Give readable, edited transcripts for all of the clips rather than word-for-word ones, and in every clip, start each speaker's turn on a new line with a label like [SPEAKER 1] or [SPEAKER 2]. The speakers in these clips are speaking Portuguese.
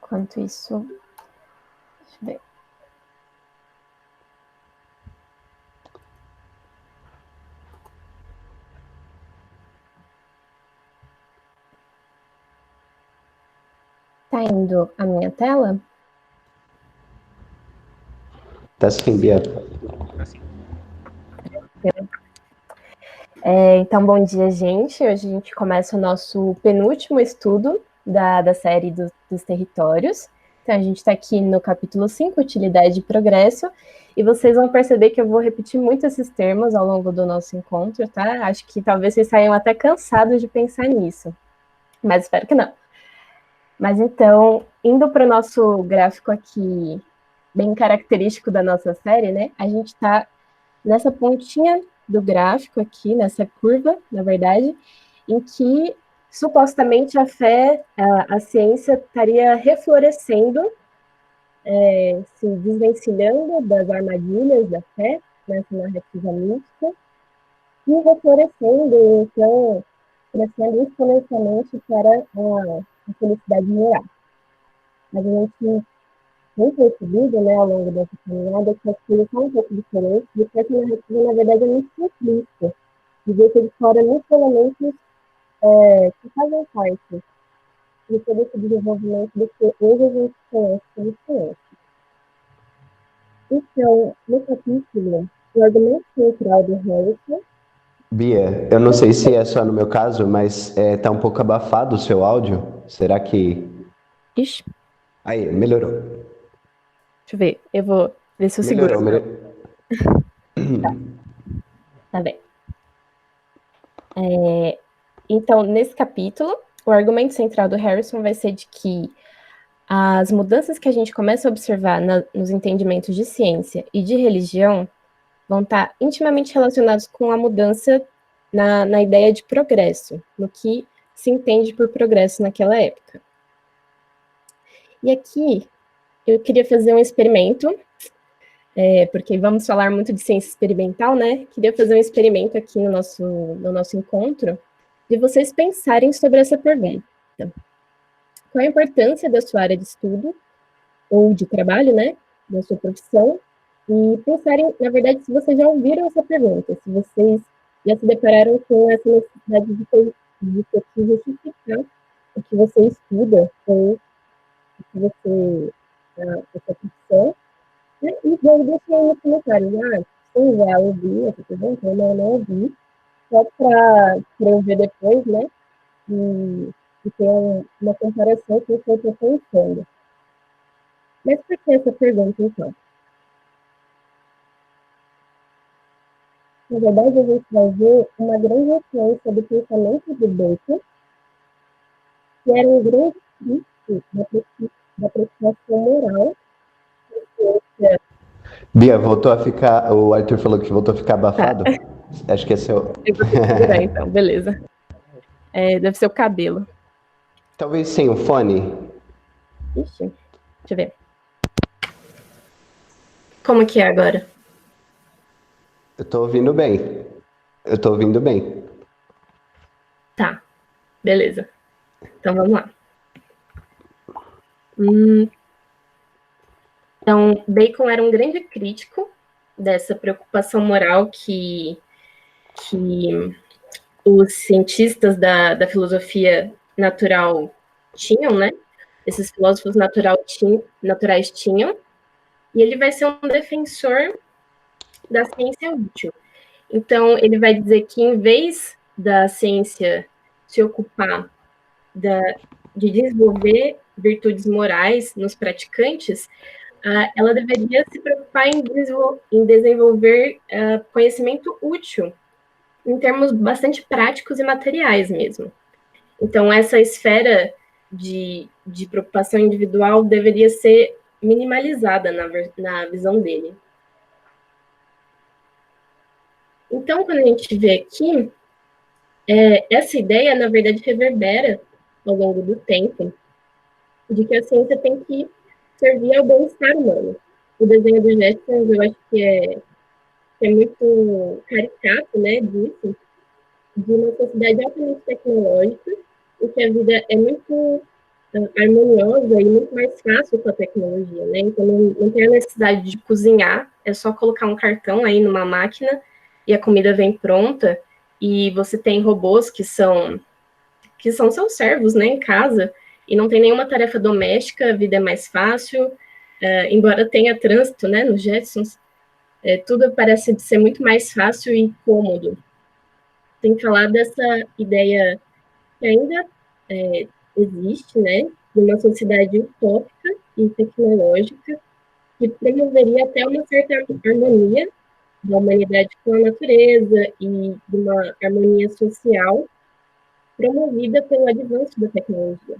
[SPEAKER 1] Enquanto isso, deixa eu ver. Tá indo a minha tela?
[SPEAKER 2] Tá sim, Bia.
[SPEAKER 1] Então, bom dia, gente. Hoje a gente começa o nosso penúltimo estudo da série dos territórios. Então, a gente está aqui no capítulo 5, Utilidade e Progresso, e vocês vão perceber que eu vou repetir muito esses termos ao longo do nosso encontro, tá? Acho que talvez vocês saiam até cansados de pensar nisso, mas espero que não. Mas então, indo para o nosso gráfico aqui, bem característico da nossa série, né? A gente está nessa pontinha do gráfico aqui, nessa curva, na verdade, em que supostamente a fé, a ciência estaria reflorescendo, se desvencilhando das armadilhas da fé, nessa narrativa mística, e reflorescendo, então, crescendo exponencialmente para a felicidade moral. Mas a gente tem percebido, né, ao longo dessa caminhada, que as coisas são um pouco diferentes, e que essa narrativa, na verdade, é muito simplista, de ver que de fora muitos elementos que fazem parte de todo esse desenvolvimento do que hoje a gente conhece como ciência. Então, no capítulo, o argumento central do Harrison...
[SPEAKER 2] Bia, eu não sei se é só no meu caso, mas tá um pouco abafado o seu áudio. Será que...
[SPEAKER 1] Ixi,
[SPEAKER 2] Aí, melhorou.
[SPEAKER 1] deixa eu ver, eu vou ver se eu seguro.
[SPEAKER 2] Melhorou.
[SPEAKER 1] Tá bem. Então, nesse capítulo, o argumento central do Harrison vai ser de que as mudanças que a gente começa a observar nos entendimentos de ciência e de religião vão estar intimamente relacionados com a mudança na ideia de progresso, no que se entende por progresso naquela época. E aqui eu queria fazer um experimento, porque vamos falar muito de ciência experimental, né? Queria fazer um experimento aqui no nosso encontro, de vocês pensarem sobre essa pergunta. Qual a importância da sua área de estudo, ou de trabalho, né? Da sua profissão, e pensarem, na verdade, se vocês já ouviram essa pergunta, se vocês já se depararam com essa necessidade de ter que justificar o que você estuda, ou o que você, a sua profissão, né? E daí deixa aí nos comentários, sim, já ouvi essa pergunta, eu não ouvi, só para eu ver depois, né? E ter uma comparação com o que eu estou pensando. Mas por que essa pergunta, então? Na verdade, a gente vai ver uma grande influência do pensamento de Bacon, que era um grande crítico da preocupação moral.
[SPEAKER 2] Bia, voltou a ficar... O Arthur falou que voltou a ficar
[SPEAKER 1] Tá,
[SPEAKER 2] abafado. Acho que é seu...
[SPEAKER 1] eu vou ter que segurar então, beleza. Deve ser o cabelo.
[SPEAKER 2] Talvez sem o fone.
[SPEAKER 1] Ixi, deixa eu ver. Como que é agora?
[SPEAKER 2] Eu tô ouvindo bem.
[SPEAKER 1] Tá, beleza. Então vamos lá. Então, Bacon era um grande crítico dessa preocupação moral que os cientistas da filosofia natural tinham, né? Esses filósofos naturais tinham, e ele vai ser um defensor da ciência útil. Então, ele vai dizer que, em vez da ciência se ocupar de desenvolver virtudes morais nos praticantes, ela deveria se preocupar em desenvolver conhecimento útil, em termos bastante práticos e materiais mesmo. Então, essa esfera de preocupação individual deveria ser minimalizada na visão dele. Então, quando a gente vê aqui, essa ideia, na verdade, reverbera ao longo do tempo, de que a ciência tem que servir ao bem-estar humano. O desenho dos Jetsons, eu acho que é muito caricato, né, disso, de uma sociedade altamente tecnológica, em que a vida é muito harmoniosa e muito mais fácil com a tecnologia, né? Então não tem a necessidade de cozinhar, é só colocar um cartão aí numa máquina e a comida vem pronta, e você tem robôs que são seus servos, né, em casa, e não tem nenhuma tarefa doméstica, a vida é mais fácil, embora tenha trânsito, né, nos Jetsons, tudo parece ser muito mais fácil e cômodo. Tem que falar dessa ideia que ainda existe, né, de uma sociedade utópica e tecnológica que promoveria até uma certa harmonia da humanidade com a natureza e de uma harmonia social promovida pelo avanço da tecnologia.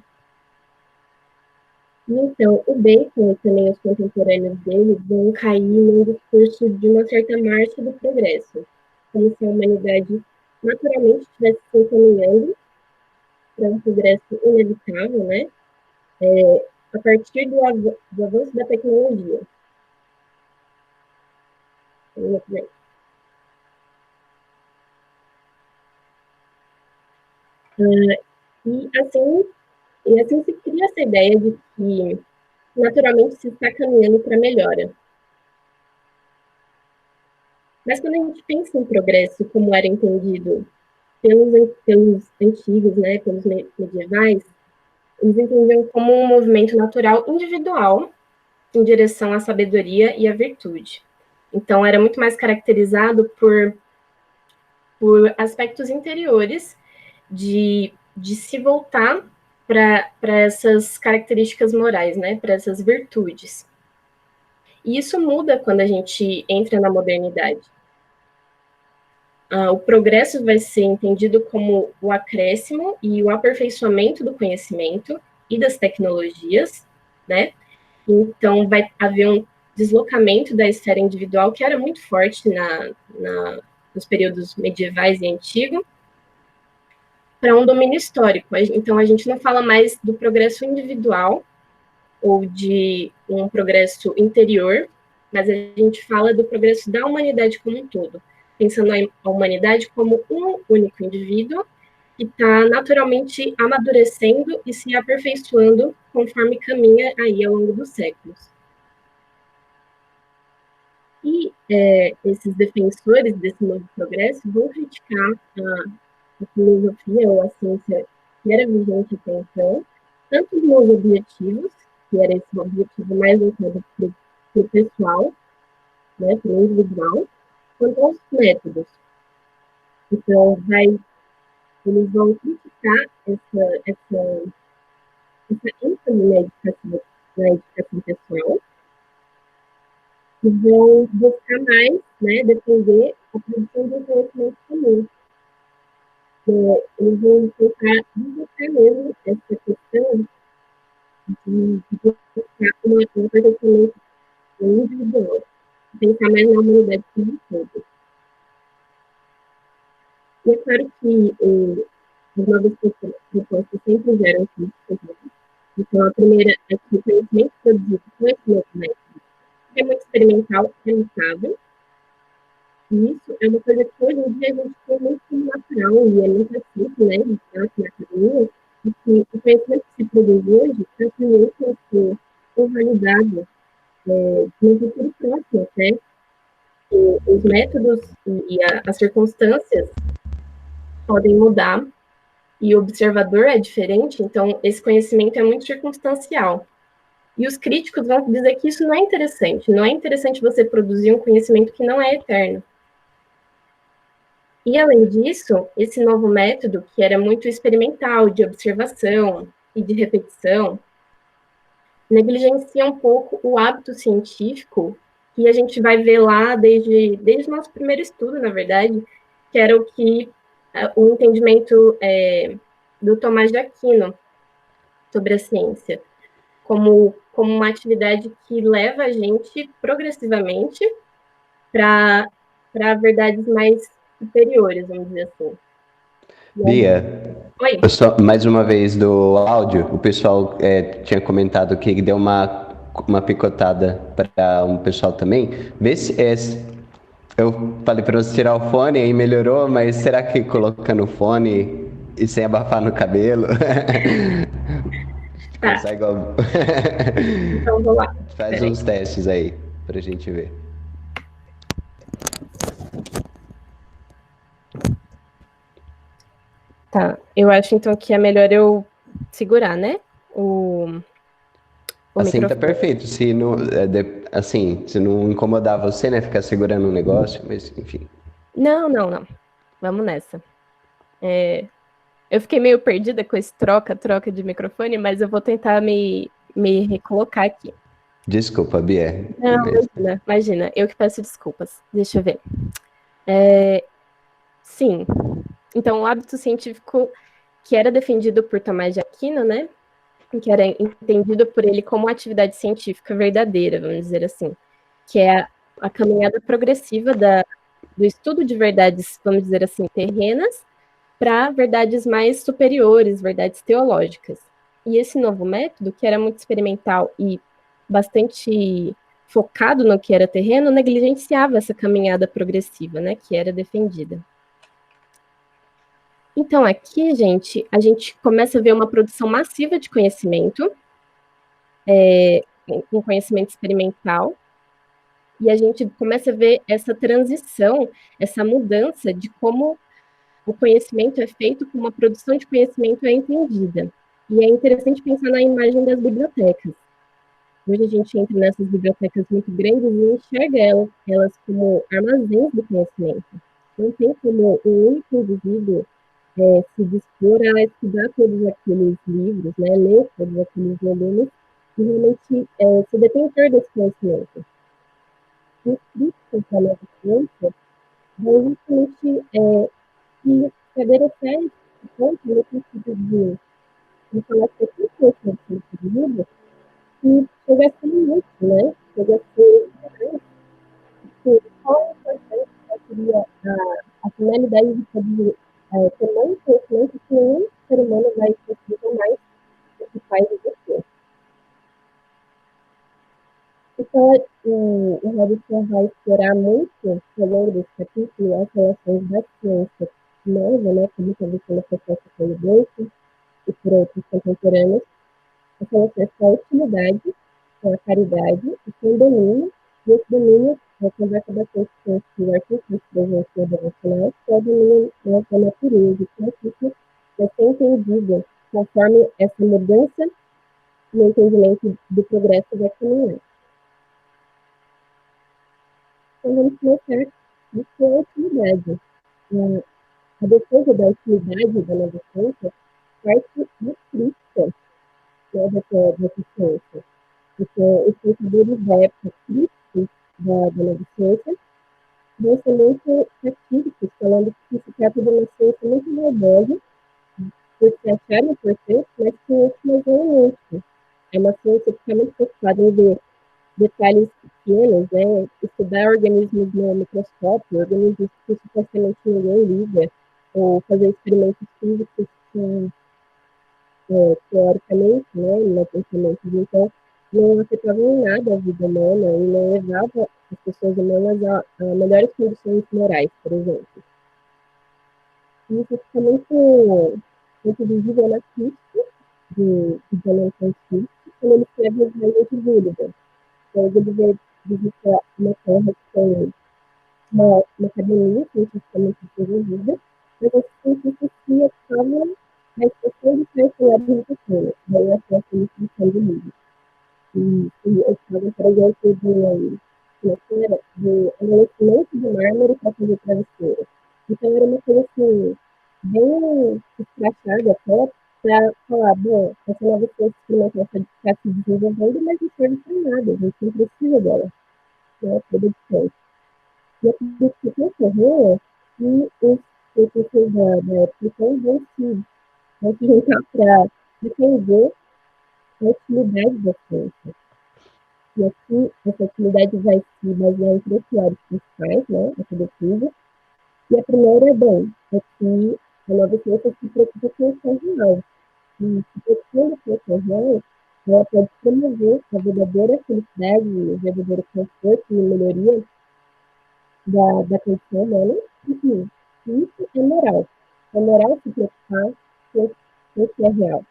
[SPEAKER 1] Então, o Bacon e também os contemporâneos dele vão cair num discurso de uma certa marcha do progresso, como se a humanidade naturalmente estivesse se encaminhando para um progresso inevitável, né? A partir do avanço da tecnologia. E assim se cria essa ideia de que naturalmente se está caminhando para a melhora. Mas quando a gente pensa em progresso como era entendido pelos antigos, né, pelos medievais, eles entendiam como um movimento natural individual em direção à sabedoria e à virtude. Então, era muito mais caracterizado por aspectos interiores de se voltar para essas características morais, né, para essas virtudes. E isso muda quando a gente entra na modernidade. O progresso vai ser entendido como o acréscimo e o aperfeiçoamento do conhecimento e das tecnologias, né? Então, vai haver um deslocamento da esfera individual, que era muito forte nos períodos medievais e antigos, para um domínio histórico. Então, a gente não fala mais do progresso individual ou de um progresso interior, mas a gente fala do progresso da humanidade como um todo, pensando a humanidade como um único indivíduo que está naturalmente amadurecendo e se aperfeiçoando conforme caminha aí ao longo dos séculos. E esses defensores desse novo progresso vão criticar a filosofia ou a ciência que era vigente até então, tanto nos objetivos, que era esse objetivo mais voltado para o pessoal, né, para o individual, quanto aos métodos. Então, eles vão criticar essa ênfase na educação pessoal e vão buscar mais, né, defender a produção de um conhecimento comum. Eles vão tentar deslocar mesmo essa questão de buscar um aperfeiçoamento individual, pensar mais na humanidade como um todo. E é claro que as novas propostas sempre geram críticas, né? Então, a primeira é que o conhecimento produzido com esse novo método é muito experimental, é limitável, e isso é uma coisa que hoje em dia a gente tem muito como natural, e é muito aceito, né, na academia, e que o conhecimento que se produz hoje facilmente ser convalidado no futuro próximo, até. Os métodos e as circunstâncias podem mudar, e o observador é diferente, então esse conhecimento é muito circunstancial. E os críticos vão dizer que isso não é interessante você produzir um conhecimento que não é eterno. E, além disso, esse novo método, que era muito experimental, de observação e de repetição, negligencia um pouco o hábito científico, que a gente vai ver lá desde o nosso primeiro estudo, na verdade, que era o entendimento do Tomás de Aquino sobre a ciência, como uma atividade que leva a gente progressivamente para verdades mais superiores, vamos dizer assim.
[SPEAKER 2] Bia,
[SPEAKER 1] Oi?
[SPEAKER 2] mais uma vez do áudio, o pessoal tinha comentado que deu uma picotada para um pessoal também. Vê se eu falei para você tirar o fone, aí melhorou, mas será que colocando o fone e sem abafar no cabelo?
[SPEAKER 1] Tá,
[SPEAKER 2] Pensar igual.
[SPEAKER 1] então vou lá.
[SPEAKER 2] Faz
[SPEAKER 1] Peraí.
[SPEAKER 2] uns testes aí pra gente ver.
[SPEAKER 1] Tá, eu acho então que é melhor eu segurar, né? O
[SPEAKER 2] Assim tá
[SPEAKER 1] microfone.
[SPEAKER 2] perfeito. Se não, assim, se não incomodar você, né, ficar segurando um negócio, mas enfim.
[SPEAKER 1] Não, não, não. Vamos nessa. Eu fiquei meio perdida com esse troca de microfone, mas eu vou tentar me recolocar aqui.
[SPEAKER 2] Desculpa, Bia.
[SPEAKER 1] Não,
[SPEAKER 2] Mas
[SPEAKER 1] imagina, eu que peço desculpas. Deixa eu ver. Sim, então o hábito científico que era defendido por Tomás de Aquino, né? Que era entendido por ele como atividade científica verdadeira, vamos dizer assim, que é a caminhada progressiva do estudo de verdades, vamos dizer assim, terrenas, para verdades mais superiores, verdades teológicas. E esse novo método, que era muito experimental e bastante focado no que era terreno, negligenciava essa caminhada progressiva, né, que era defendida. Então, aqui, gente, a gente começa a ver uma produção massiva de conhecimento, um conhecimento experimental, e a gente começa a ver essa transição, essa mudança de como o conhecimento é feito, como a produção de conhecimento é entendida. E é interessante pensar na imagem das bibliotecas. Hoje a gente entra nessas bibliotecas muito grandes e enxerga elas como armazéns do conhecimento. Não tem como um único indivíduo se dispor a estudar todos aqueles livros, né, ler todos aqueles volumes e realmente ser detentor desse conhecimento. E os críticos da nova ciência vão justamente se estabelecer esse ponto no sentido de falar que aquilo que eu tinha percebido e chega a ser muito, né? Chega a ser grande, porque qual a importância, qual seria a finalidade de poder ter mais conhecimento que nenhum ser humano vai conseguir mais do que faz e você. Então, o Robson vai explorar muito, ao longo desse capítulo, as relações da ciência nova, né, como talvez pela professora Paulo Blanco e por outros contemporâneos, as relações com a utilidade, com a caridade e com o domínio, e esse domínio conversa bastante com o artista de presença internacional, que é o domínio da natureza, como isso vai ser entendido conforme essa mudança no entendimento do progresso vai caminhar. Então, vamos começar com a utilidade. A defesa da utilidade da nova ciência parte da crítica, né, dessa ciência. Porque os pensadores da época críticos da nova ciência vão ser muito catídicos, falando que se trata de uma ciência muito maldosa, por se acharem importante, mas que em últimas é inútil. É uma ciência que está muito preocupada em ver detalhes pequenos, né? Estudar organismos no microscópio, organismos que supostamente ninguém liga, ou fazer experimentos físicos que, teoricamente, né, não pensamentos, então, não afetavam em nada a vida humana e não levava as pessoas humanas a melhores condições morais, por exemplo. E isso fica muito visível na crítica de Jonathan Swift, quando ele escreve Os Raios de Gulliver. Então, Gulliver visita uma terra que tem uma academia cientificamente desenvolvida, mas os cientistas que estavam na estação de particulares pequenas, daí a sua definição do livro. E eu estava, por exemplo, de amolecimento de mármore para fazer travesseiro. Então, era uma coisa assim, bem escrachada até, para falar, bom, essa nova ciência experimental está se desenvolvendo, mas não serve para nada, a gente não precisa dela, né, toda distância. E a política ocorreu e os cientistas da época então, vão se juntar para defender a utilidade da ciência. E aqui, essa utilidade vai se basear em três pilares principais, né, essa defesa. E a primeira, bem, é que a nova ciência se preocupa com o que real. E se preocupando com o que real, ela pode promover a verdadeira felicidade, o verdadeiro conforto e melhoria da condição humana. Enfim, isso é moral. É moral se preocupar com o que é real.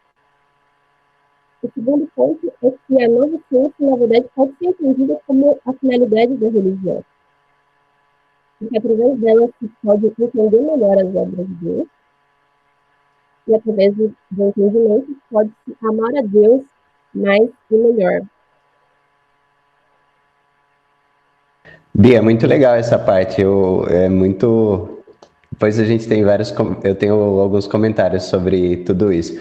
[SPEAKER 1] O segundo ponto é que a nova ciência, na verdade, pode ser entendida como a finalidade da religião, porque através dela se pode entender melhor as obras de Deus, e através do entendimento pode-se amar a Deus mais e melhor.
[SPEAKER 2] Bia, muito legal essa parte. É muito. Depois a gente tem vários. Eu tenho alguns comentários sobre tudo isso.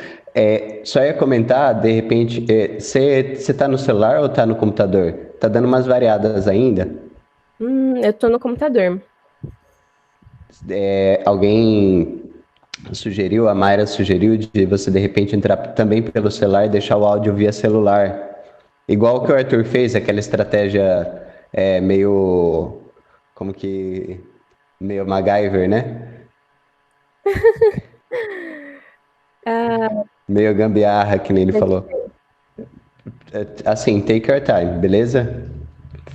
[SPEAKER 2] Só ia comentar, de repente, você tá no celular ou tá no computador? Tá dando umas variadas ainda?
[SPEAKER 1] Eu tô no computador.
[SPEAKER 2] Alguém sugeriu, a Mayra sugeriu de você de repente entrar também pelo celular e deixar o áudio via celular. Igual o que o Arthur fez, aquela estratégia meio. Como que. Meio MacGyver, né? Meio gambiarra, que nem ele falou. Assim, take your time, beleza?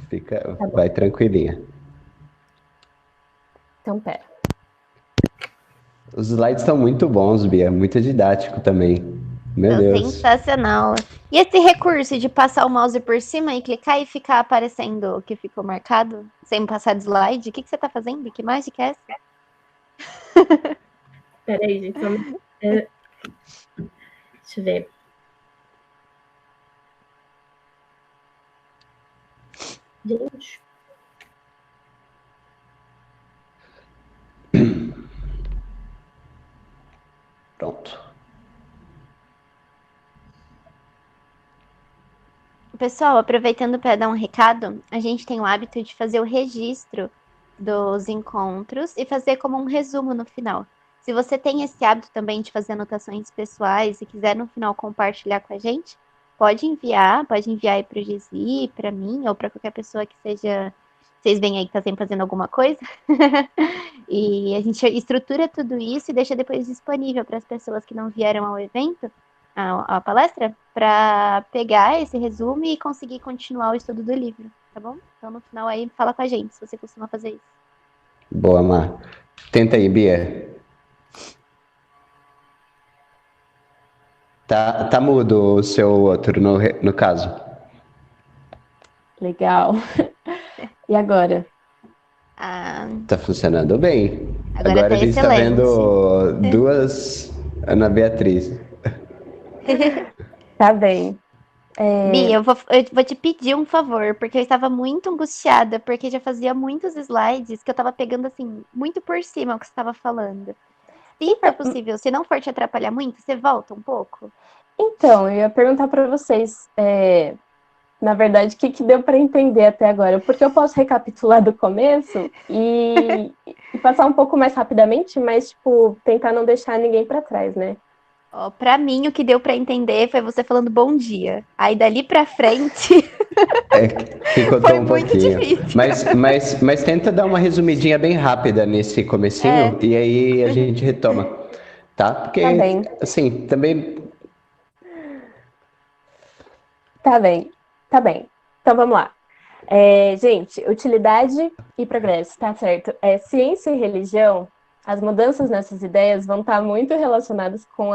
[SPEAKER 1] Tá bom.
[SPEAKER 2] Vai tranquilinha.
[SPEAKER 1] Então, pera.
[SPEAKER 2] Os slides estão muito bons, Bia. Muito didático também. Meu
[SPEAKER 3] Então,
[SPEAKER 2] Deus.
[SPEAKER 3] sensacional. E esse recurso de passar o mouse por cima e clicar e ficar aparecendo o que ficou marcado, sem passar de slide, o que você tá fazendo? Que mágica é essa?
[SPEAKER 1] Peraí, gente. Deixa eu ver. Gente.
[SPEAKER 2] Pronto.
[SPEAKER 3] Pessoal, aproveitando para dar um recado, a gente tem o hábito de fazer o registro dos encontros e fazer como um resumo no final. Se você tem esse hábito também de fazer anotações pessoais e quiser no final compartilhar com a gente, pode enviar aí para o Gesi, para mim ou para qualquer pessoa que seja. Vocês veem aí que está sempre fazendo alguma coisa. E a gente estrutura tudo isso e deixa depois disponível para as pessoas que não vieram ao evento, à palestra, para pegar esse resumo e conseguir continuar o estudo do livro, tá bom? Então no final aí fala com a gente se você costuma fazer isso.
[SPEAKER 2] Boa, Mar. Tenta aí, Bia. Tá mudo o seu outro, no caso.
[SPEAKER 1] Legal. E agora?
[SPEAKER 2] Tá funcionando bem.
[SPEAKER 3] Agora
[SPEAKER 2] Agora
[SPEAKER 3] tá
[SPEAKER 2] a gente tá
[SPEAKER 3] excelente.
[SPEAKER 2] vendo duas Ana Beatriz.
[SPEAKER 1] Tá bem.
[SPEAKER 3] Bia, eu vou te pedir um favor, porque eu estava muito angustiada, porque já fazia muitos slides que eu estava pegando assim, muito por cima o que você estava falando. Se for possível, se não for te atrapalhar muito, você volta um pouco?
[SPEAKER 1] Então, eu ia perguntar para vocês, na verdade, o que deu para entender até agora? Porque eu posso recapitular do começo e passar um pouco mais rapidamente, mas, tipo, tentar não deixar ninguém para trás, né?
[SPEAKER 3] Ó, pra mim, o que deu pra entender foi você falando bom dia. Aí dali pra frente
[SPEAKER 2] Picotou
[SPEAKER 3] foi
[SPEAKER 2] um
[SPEAKER 3] muito
[SPEAKER 2] pouquinho.
[SPEAKER 3] difícil.
[SPEAKER 2] Mas tenta dar uma resumidinha bem rápida nesse comecinho e aí a gente retoma. Tá? Porque,
[SPEAKER 1] Tá bem.
[SPEAKER 2] assim, também.
[SPEAKER 1] Tá bem. Tá bem. Então vamos lá. Gente, utilidade e progresso, tá certo? Ciência e religião, as mudanças nessas ideias vão estar muito relacionadas com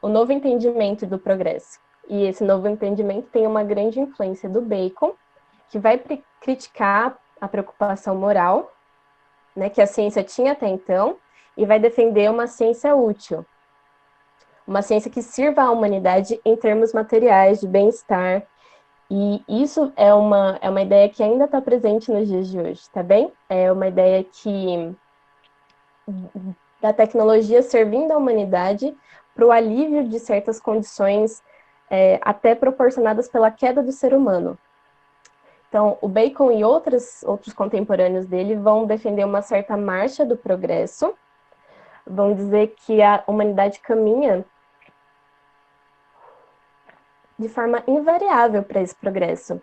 [SPEAKER 1] o novo entendimento do progresso. E esse novo entendimento tem uma grande influência do Bacon, que vai criticar a preocupação moral, né, que a ciência tinha até então, e vai defender uma ciência útil. Uma ciência que sirva à humanidade em termos materiais, de bem-estar. E isso é uma ideia que ainda está presente nos dias de hoje, tá bem? É uma ideia da tecnologia servindo à humanidade para o alívio de certas condições até proporcionadas pela queda do ser humano. Então, o Bacon e outros contemporâneos dele vão defender uma certa marcha do progresso, vão dizer que a humanidade caminha de forma invariável para esse progresso.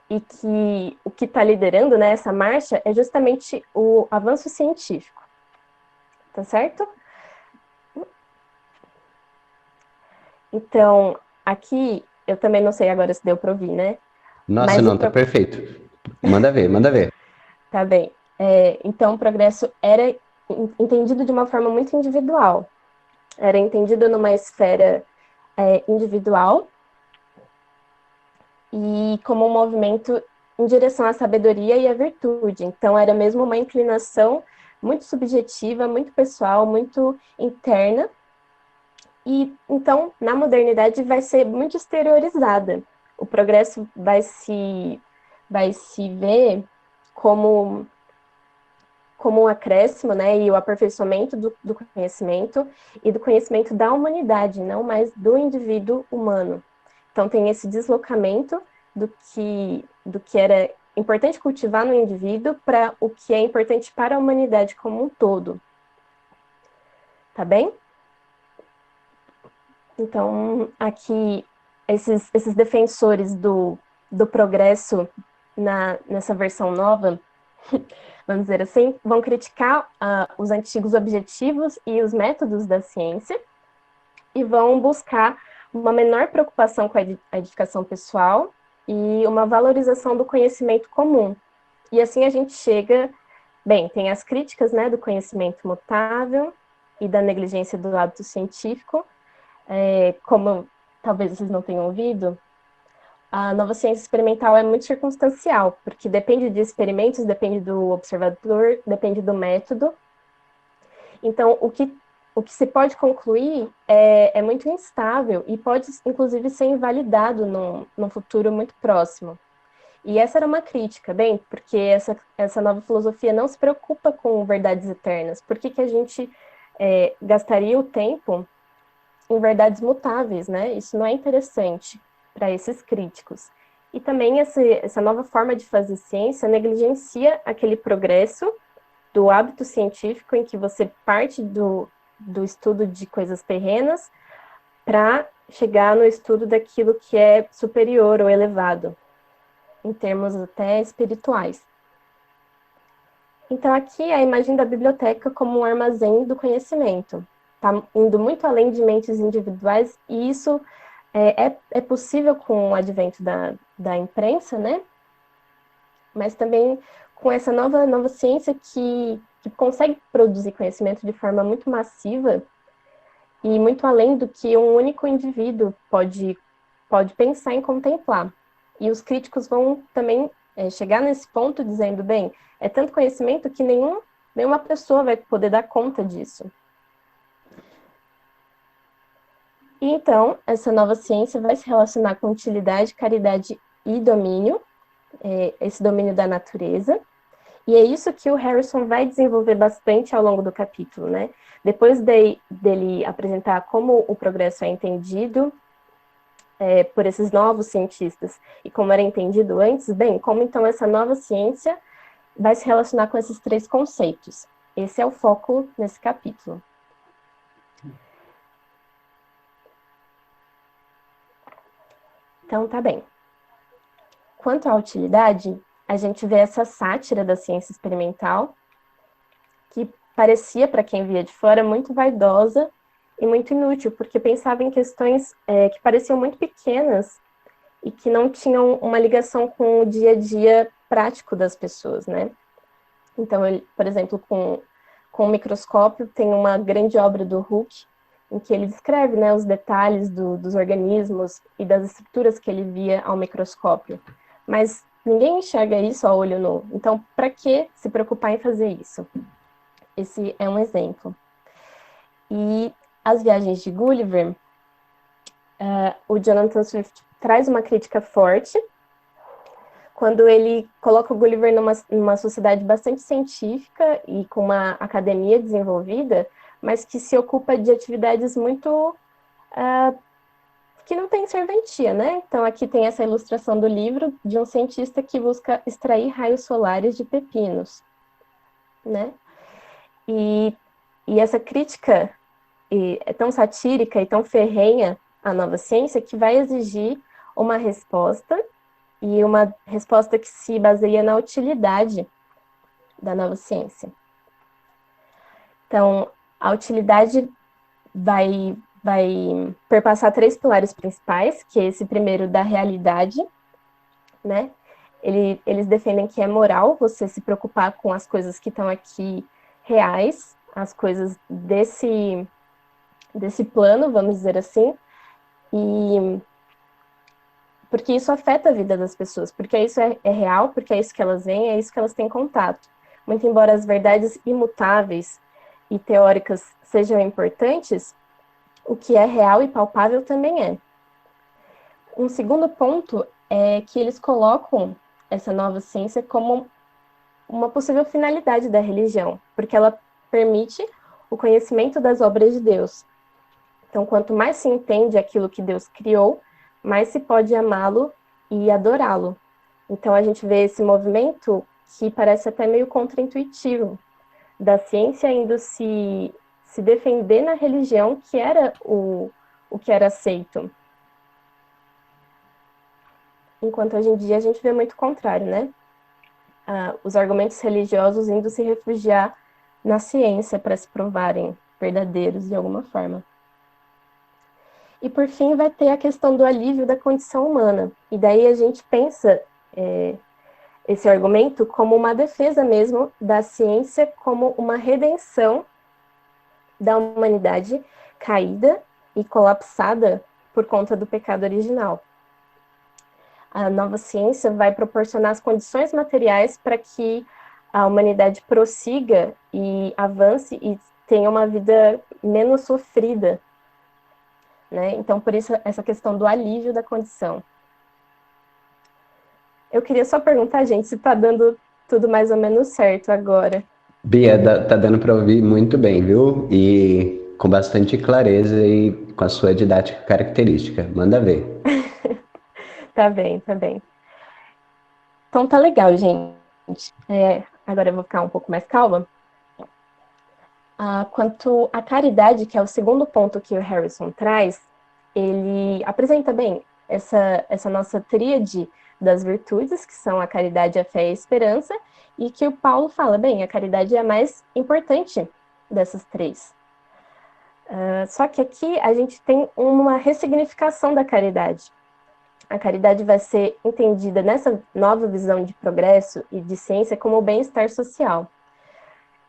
[SPEAKER 1] E que o que está liderando, né, essa marcha é justamente o avanço científico. Tá certo? Então, aqui, eu também não sei agora se deu para ouvir, né?
[SPEAKER 2] Nossa, não, tá perfeito. Manda ver, manda ver.
[SPEAKER 1] Tá bem. Então, o progresso era entendido de uma forma muito individual. Era entendido numa esfera individual, e como um movimento em direção à sabedoria e à virtude. Então, era mesmo uma inclinação muito subjetiva, muito pessoal, muito interna. E então, na modernidade, vai ser muito exteriorizada. O progresso vai se ver como um acréscimo, né, e o aperfeiçoamento do conhecimento e do conhecimento da humanidade, não mais do indivíduo humano. Então tem esse deslocamento do que era importante cultivar no indivíduo para o que é importante para a humanidade como um todo. Tá bem? Então, aqui, esses defensores do progresso nessa versão nova, vamos dizer assim, vão criticar os antigos objetivos e os métodos da ciência e vão buscar uma menor preocupação com a edificação pessoal e uma valorização do conhecimento comum. E assim a gente chega... Bem, tem as críticas, né, do conhecimento mutável e da negligência do hábito científico. Como talvez vocês não tenham ouvido, a nova ciência experimental é muito circunstancial, porque depende de experimentos, depende do observador, depende do método. Então, o que se pode concluir é muito instável e pode, inclusive, ser invalidado num futuro muito próximo. E essa era uma crítica, bem, porque essa nova filosofia não se preocupa com verdades eternas. Por que a gente gastaria o tempo em verdades mutáveis, né? Isso não é interessante para esses críticos. E também essa nova forma de fazer ciência negligencia aquele progresso do hábito científico em que você parte do estudo de coisas terrenas para chegar no estudo daquilo que é superior ou elevado, em termos até espirituais. Então, aqui a imagem da biblioteca como um armazém do conhecimento. Está indo muito além de mentes individuais, e isso é possível com o advento da imprensa, né? Mas também com essa nova ciência que consegue produzir conhecimento de forma muito massiva e muito além do que um único indivíduo pode pensar em contemplar. E os críticos vão também chegar nesse ponto dizendo, bem, é tanto conhecimento que nenhuma pessoa vai poder dar conta disso. E então, essa nova ciência vai se relacionar com utilidade, caridade e domínio, esse domínio da natureza. E é isso que o Harrison vai desenvolver bastante ao longo do capítulo, né? Depois dele apresentar como o progresso é entendido por esses novos cientistas e como era entendido antes, bem, como então essa nova ciência vai se relacionar com esses três conceitos. Esse é o foco nesse capítulo. Então, tá bem. Quanto à utilidade, a gente vê essa sátira da ciência experimental, que parecia, para quem via de fora, muito vaidosa e muito inútil, porque pensava em questões que pareciam muito pequenas e que não tinham uma ligação com o dia a dia prático das pessoas, né? Então, por exemplo, com o microscópio, tem uma grande obra do Hooke, em que ele descreve, né, os detalhes dos organismos e das estruturas que ele via ao microscópio. Mas ninguém enxerga isso a olho nu. Então, para que se preocupar em fazer isso? Esse é um exemplo. E as viagens de Gulliver, o Jonathan Swift traz uma crítica forte quando ele coloca o Gulliver numa sociedade bastante científica e com uma academia desenvolvida, mas que se ocupa de atividades muito que não tem serventia, né? Então aqui tem essa ilustração do livro de um cientista que busca extrair raios solares de pepinos, né? E essa crítica é tão satírica e tão ferrenha à nova ciência que vai exigir uma resposta, e uma resposta que se baseia na utilidade da nova ciência. Então, a utilidade vai perpassar três pilares principais, que é esse primeiro da realidade, né? Eles defendem que é moral você se preocupar com as coisas que estão aqui reais, as coisas desse plano, vamos dizer assim, e porque isso afeta a vida das pessoas, porque isso é real, porque é isso que elas veem, é isso que elas têm contato. Muito embora as verdades imutáveis e teóricas sejam importantes, o que é real e palpável também é. Um segundo ponto é que eles colocam essa nova ciência como uma possível finalidade da religião, porque ela permite o conhecimento das obras de Deus. Então, quanto mais se entende aquilo que Deus criou, mais se pode amá-lo e adorá-lo. Então, a gente vê esse movimento que parece até meio contraintuitivo, da ciência indo se defender na religião, que era o que era aceito. Enquanto hoje em dia a gente vê muito o contrário, né? Os argumentos religiosos indo se refugiar na ciência para se provarem verdadeiros de alguma forma. E por fim vai ter a questão do alívio da condição humana. E daí a gente pensa esse argumento como uma defesa mesmo da ciência, como uma redenção da humanidade caída e colapsada por conta do pecado original. A nova ciência vai proporcionar as condições materiais para que a humanidade prossiga e avance e tenha uma vida menos sofrida, né? Então, por isso, essa questão do alívio da condição. Eu queria só perguntar, gente, se está dando tudo mais ou menos certo agora.
[SPEAKER 2] Bia, tá dando para ouvir muito bem, viu? E com bastante clareza e com a sua didática característica. Manda ver.
[SPEAKER 1] Tá bem, tá bem. Então tá legal, gente. Agora eu vou ficar um pouco mais calma. Quanto à caridade, que é o segundo ponto que o Harrison traz, ele apresenta bem essa nossa tríade das virtudes, que são a caridade, a fé e a esperança, e que o Paulo fala, bem, a caridade é a mais importante dessas três. Só que aqui a gente tem uma ressignificação da caridade. A caridade vai ser entendida nessa nova visão de progresso e de ciência como o bem-estar social.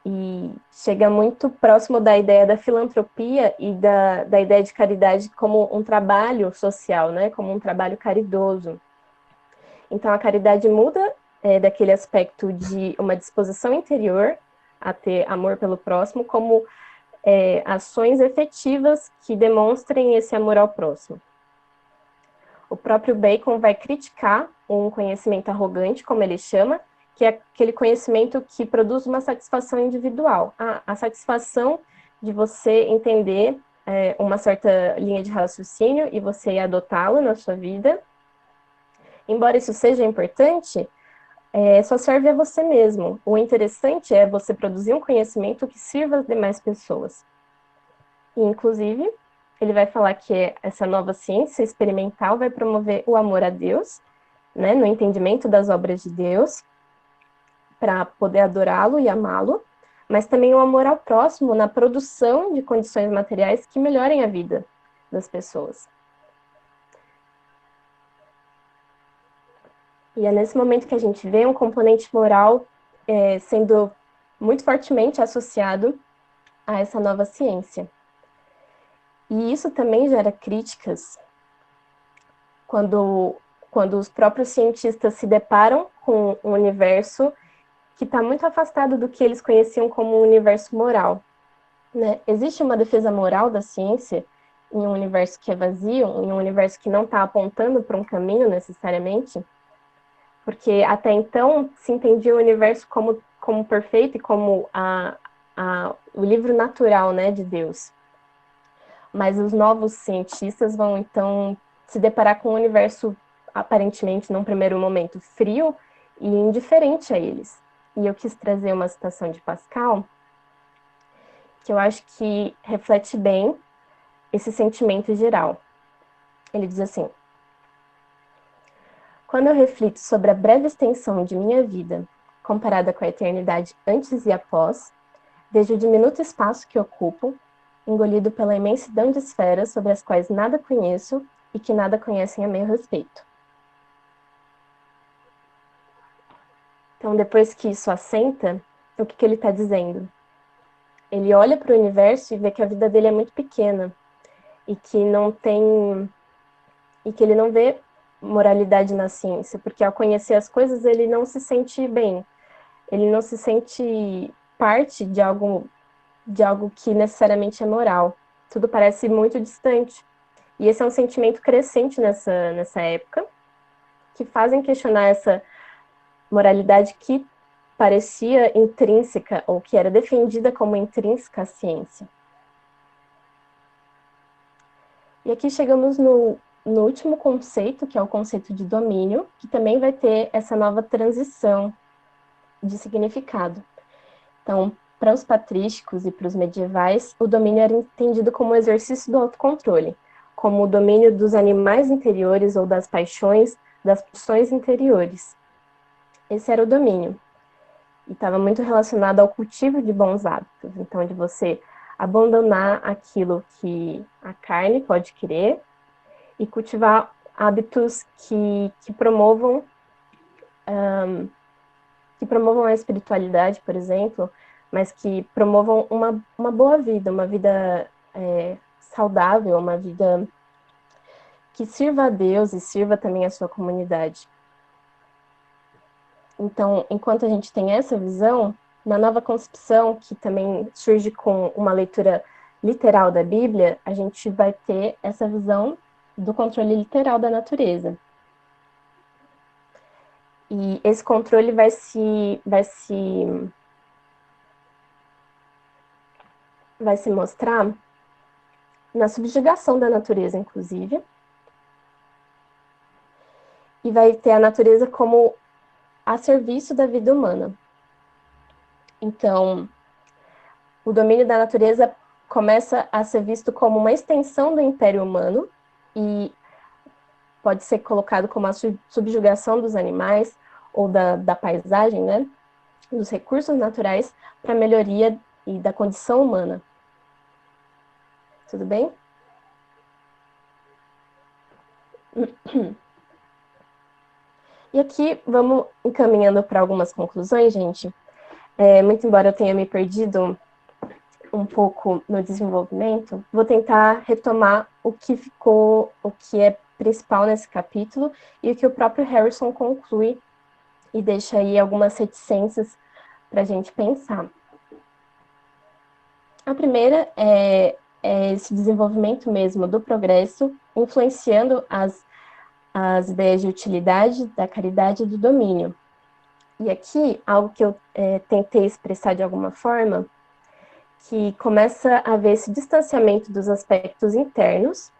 [SPEAKER 1] E chega muito próximo da ideia da filantropia e da ideia de caridade como um trabalho social, né? Como um trabalho caridoso. Então, a caridade muda daquele aspecto de uma disposição interior a ter amor pelo próximo, como ações efetivas que demonstrem esse amor ao próximo. O próprio Bacon vai criticar um conhecimento arrogante, como ele chama, que é aquele conhecimento que produz uma satisfação individual. A satisfação de você entender uma certa linha de raciocínio e você adotá-la na sua vida. Embora isso seja importante, só serve a você mesmo. O interessante é você produzir um conhecimento que sirva às demais pessoas. E, inclusive, ele vai falar que essa nova ciência experimental vai promover o amor a Deus, né, no entendimento das obras de Deus, para poder adorá-lo e amá-lo, mas também o amor ao próximo na produção de condições materiais que melhorem a vida das pessoas. E é nesse momento que a gente vê um componente moral sendo muito fortemente associado a essa nova ciência. E isso também gera críticas quando os próprios cientistas se deparam com um universo que está muito afastado do que eles conheciam como um universo moral, né? Existe uma defesa moral da ciência em um universo que é vazio, em um universo que não está apontando para um caminho necessariamente, porque até então se entendia o universo como perfeito e como o livro natural, né, de Deus. Mas os novos cientistas vão, então, se deparar com um universo, aparentemente, num primeiro momento, frio e indiferente a eles. E eu quis trazer uma citação de Pascal, que eu acho que reflete bem esse sentimento geral. Ele diz assim: quando eu reflito sobre a breve extensão de minha vida, comparada com a eternidade antes e após, vejo o diminuto espaço que ocupo, engolido pela imensidão de esferas sobre as quais nada conheço e que nada conhecem a meu respeito. Então, depois que isso assenta, o que ele está dizendo? Ele olha para o universo e vê que a vida dele é muito pequena e que não tem, e que ele não vê moralidade na ciência, porque ao conhecer as coisas ele não se sente bem, ele não se sente parte de algo que necessariamente é moral. Tudo parece muito distante. E esse é um sentimento crescente nessa época, que fazem questionar essa moralidade que parecia intrínseca, ou que era defendida como intrínseca à ciência. E aqui chegamos no último conceito, que é o conceito de domínio, que também vai ter essa nova transição de significado. Então, para os patrísticos e para os medievais, o domínio era entendido como o exercício do autocontrole, como o domínio dos animais interiores ou das paixões, das pulsões interiores. Esse era o domínio. E estava muito relacionado ao cultivo de bons hábitos. Então, de você abandonar aquilo que a carne pode querer e cultivar hábitos que promovam a espiritualidade, por exemplo, mas que promovam uma boa vida, uma vida saudável, uma vida que sirva a Deus e sirva também a sua comunidade. Então, enquanto a gente tem essa visão, na nova concepção, que também surge com uma leitura literal da Bíblia, a gente vai ter essa visão do controle literal da natureza. E esse controle vai se mostrar na subjugação da natureza, inclusive, e vai ter a natureza como a serviço da vida humana. Então, o domínio da natureza começa a ser visto como uma extensão do império humano e pode ser colocado como a subjugação dos animais ou da paisagem, né, dos recursos naturais para a melhoria e da condição humana. Tudo bem? E aqui vamos encaminhando para algumas conclusões, gente. Muito embora eu tenha me perdido um pouco no desenvolvimento, vou tentar retomar o que é principal nesse capítulo e o que o próprio Harrison conclui e deixa aí algumas reticências para a gente pensar. A primeira é esse desenvolvimento mesmo do progresso, influenciando as ideias de utilidade, da caridade e do domínio. E aqui, algo que eu tentei expressar de alguma forma, que começa a haver esse distanciamento dos aspectos internos,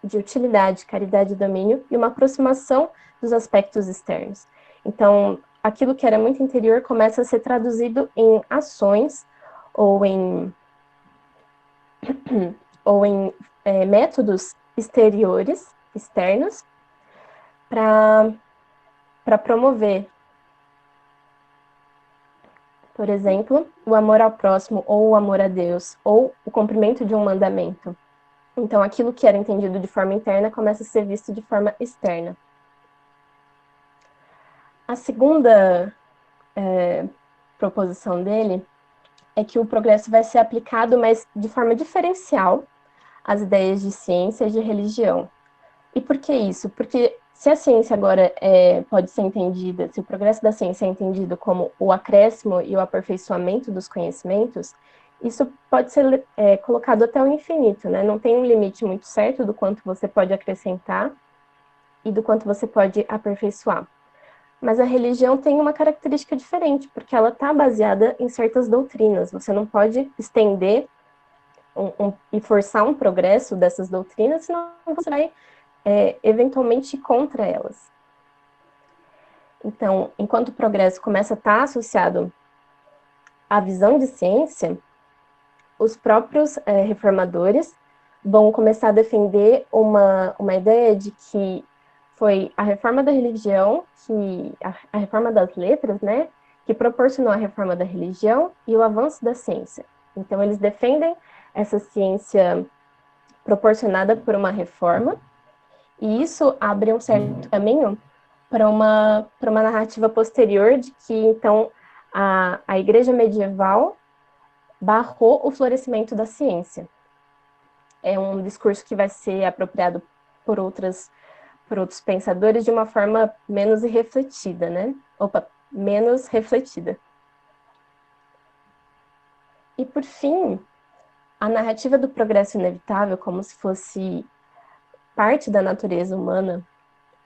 [SPEAKER 1] de utilidade, caridade e domínio, e uma aproximação dos aspectos externos. Então, aquilo que era muito interior começa a ser traduzido em ações ou em métodos externos, para promover, por exemplo, o amor ao próximo, ou o amor a Deus, ou o cumprimento de um mandamento. Então, aquilo que era entendido de forma interna começa a ser visto de forma externa. A segunda proposição dele é que o progresso vai ser aplicado, mas de forma diferencial, às ideias de ciência e de religião. E por que isso? Porque se a ciência agora pode ser entendida, se o progresso da ciência é entendido como o acréscimo e o aperfeiçoamento dos conhecimentos, isso pode ser colocado até o infinito, né? Não tem um limite muito certo do quanto você pode acrescentar e do quanto você pode aperfeiçoar. Mas a religião tem uma característica diferente, porque ela está baseada em certas doutrinas. Você não pode estender e forçar um progresso dessas doutrinas, senão você vai eventualmente contra elas. Então, enquanto o progresso começa a estar associado à visão de ciência, os próprios reformadores vão começar a defender uma ideia de que foi a reforma da religião, a reforma das letras, né, que proporcionou a reforma da religião e o avanço da ciência. Então, eles defendem essa ciência proporcionada por uma reforma, e isso abre um certo caminho para uma narrativa posterior de que, então, a igreja medieval barrou o florescimento da ciência. É um discurso que vai ser apropriado por outras por outros pensadores de uma forma menos refletida, né? Menos refletida. E, por fim, a narrativa do progresso inevitável, como se fosse parte da natureza humana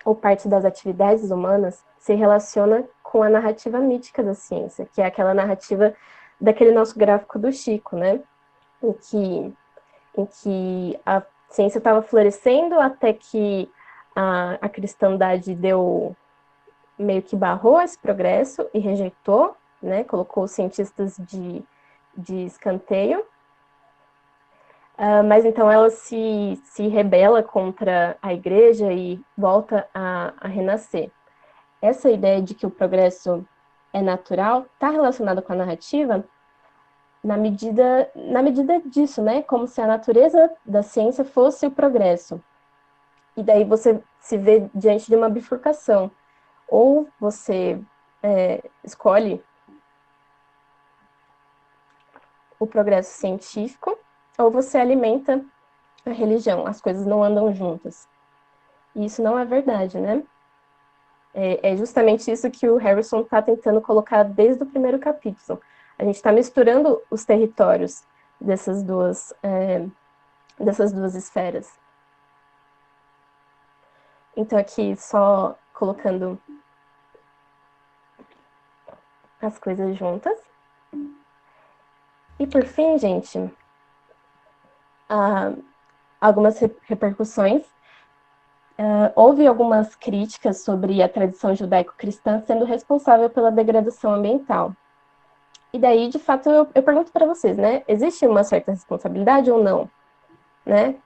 [SPEAKER 1] ou parte das atividades humanas, se relaciona com a narrativa mítica da ciência, que é aquela narrativa daquele nosso gráfico do Chico, né? Em que a ciência estava florescendo até que a cristandade meio que barrou esse progresso e rejeitou, né? Colocou os cientistas de escanteio. Mas então ela se rebela contra a igreja e volta a renascer. Essa ideia de que o progresso é natural está relacionada com a narrativa na medida disso, né? Como se a natureza da ciência fosse o progresso. E daí você se vê diante de uma bifurcação. Ou você escolhe o progresso científico, ou você alimenta a religião. As coisas não andam juntas. E isso não é verdade, né? É justamente isso que o Harrison está tentando colocar desde o primeiro capítulo. A gente está misturando os territórios dessas duas esferas. Então, aqui, só colocando as coisas juntas. E, por fim, gente, algumas repercussões. Houve algumas críticas sobre a tradição judaico-cristã sendo responsável pela degradação ambiental. E daí, de fato, eu pergunto para vocês, né? Existe uma certa responsabilidade ou não? Né?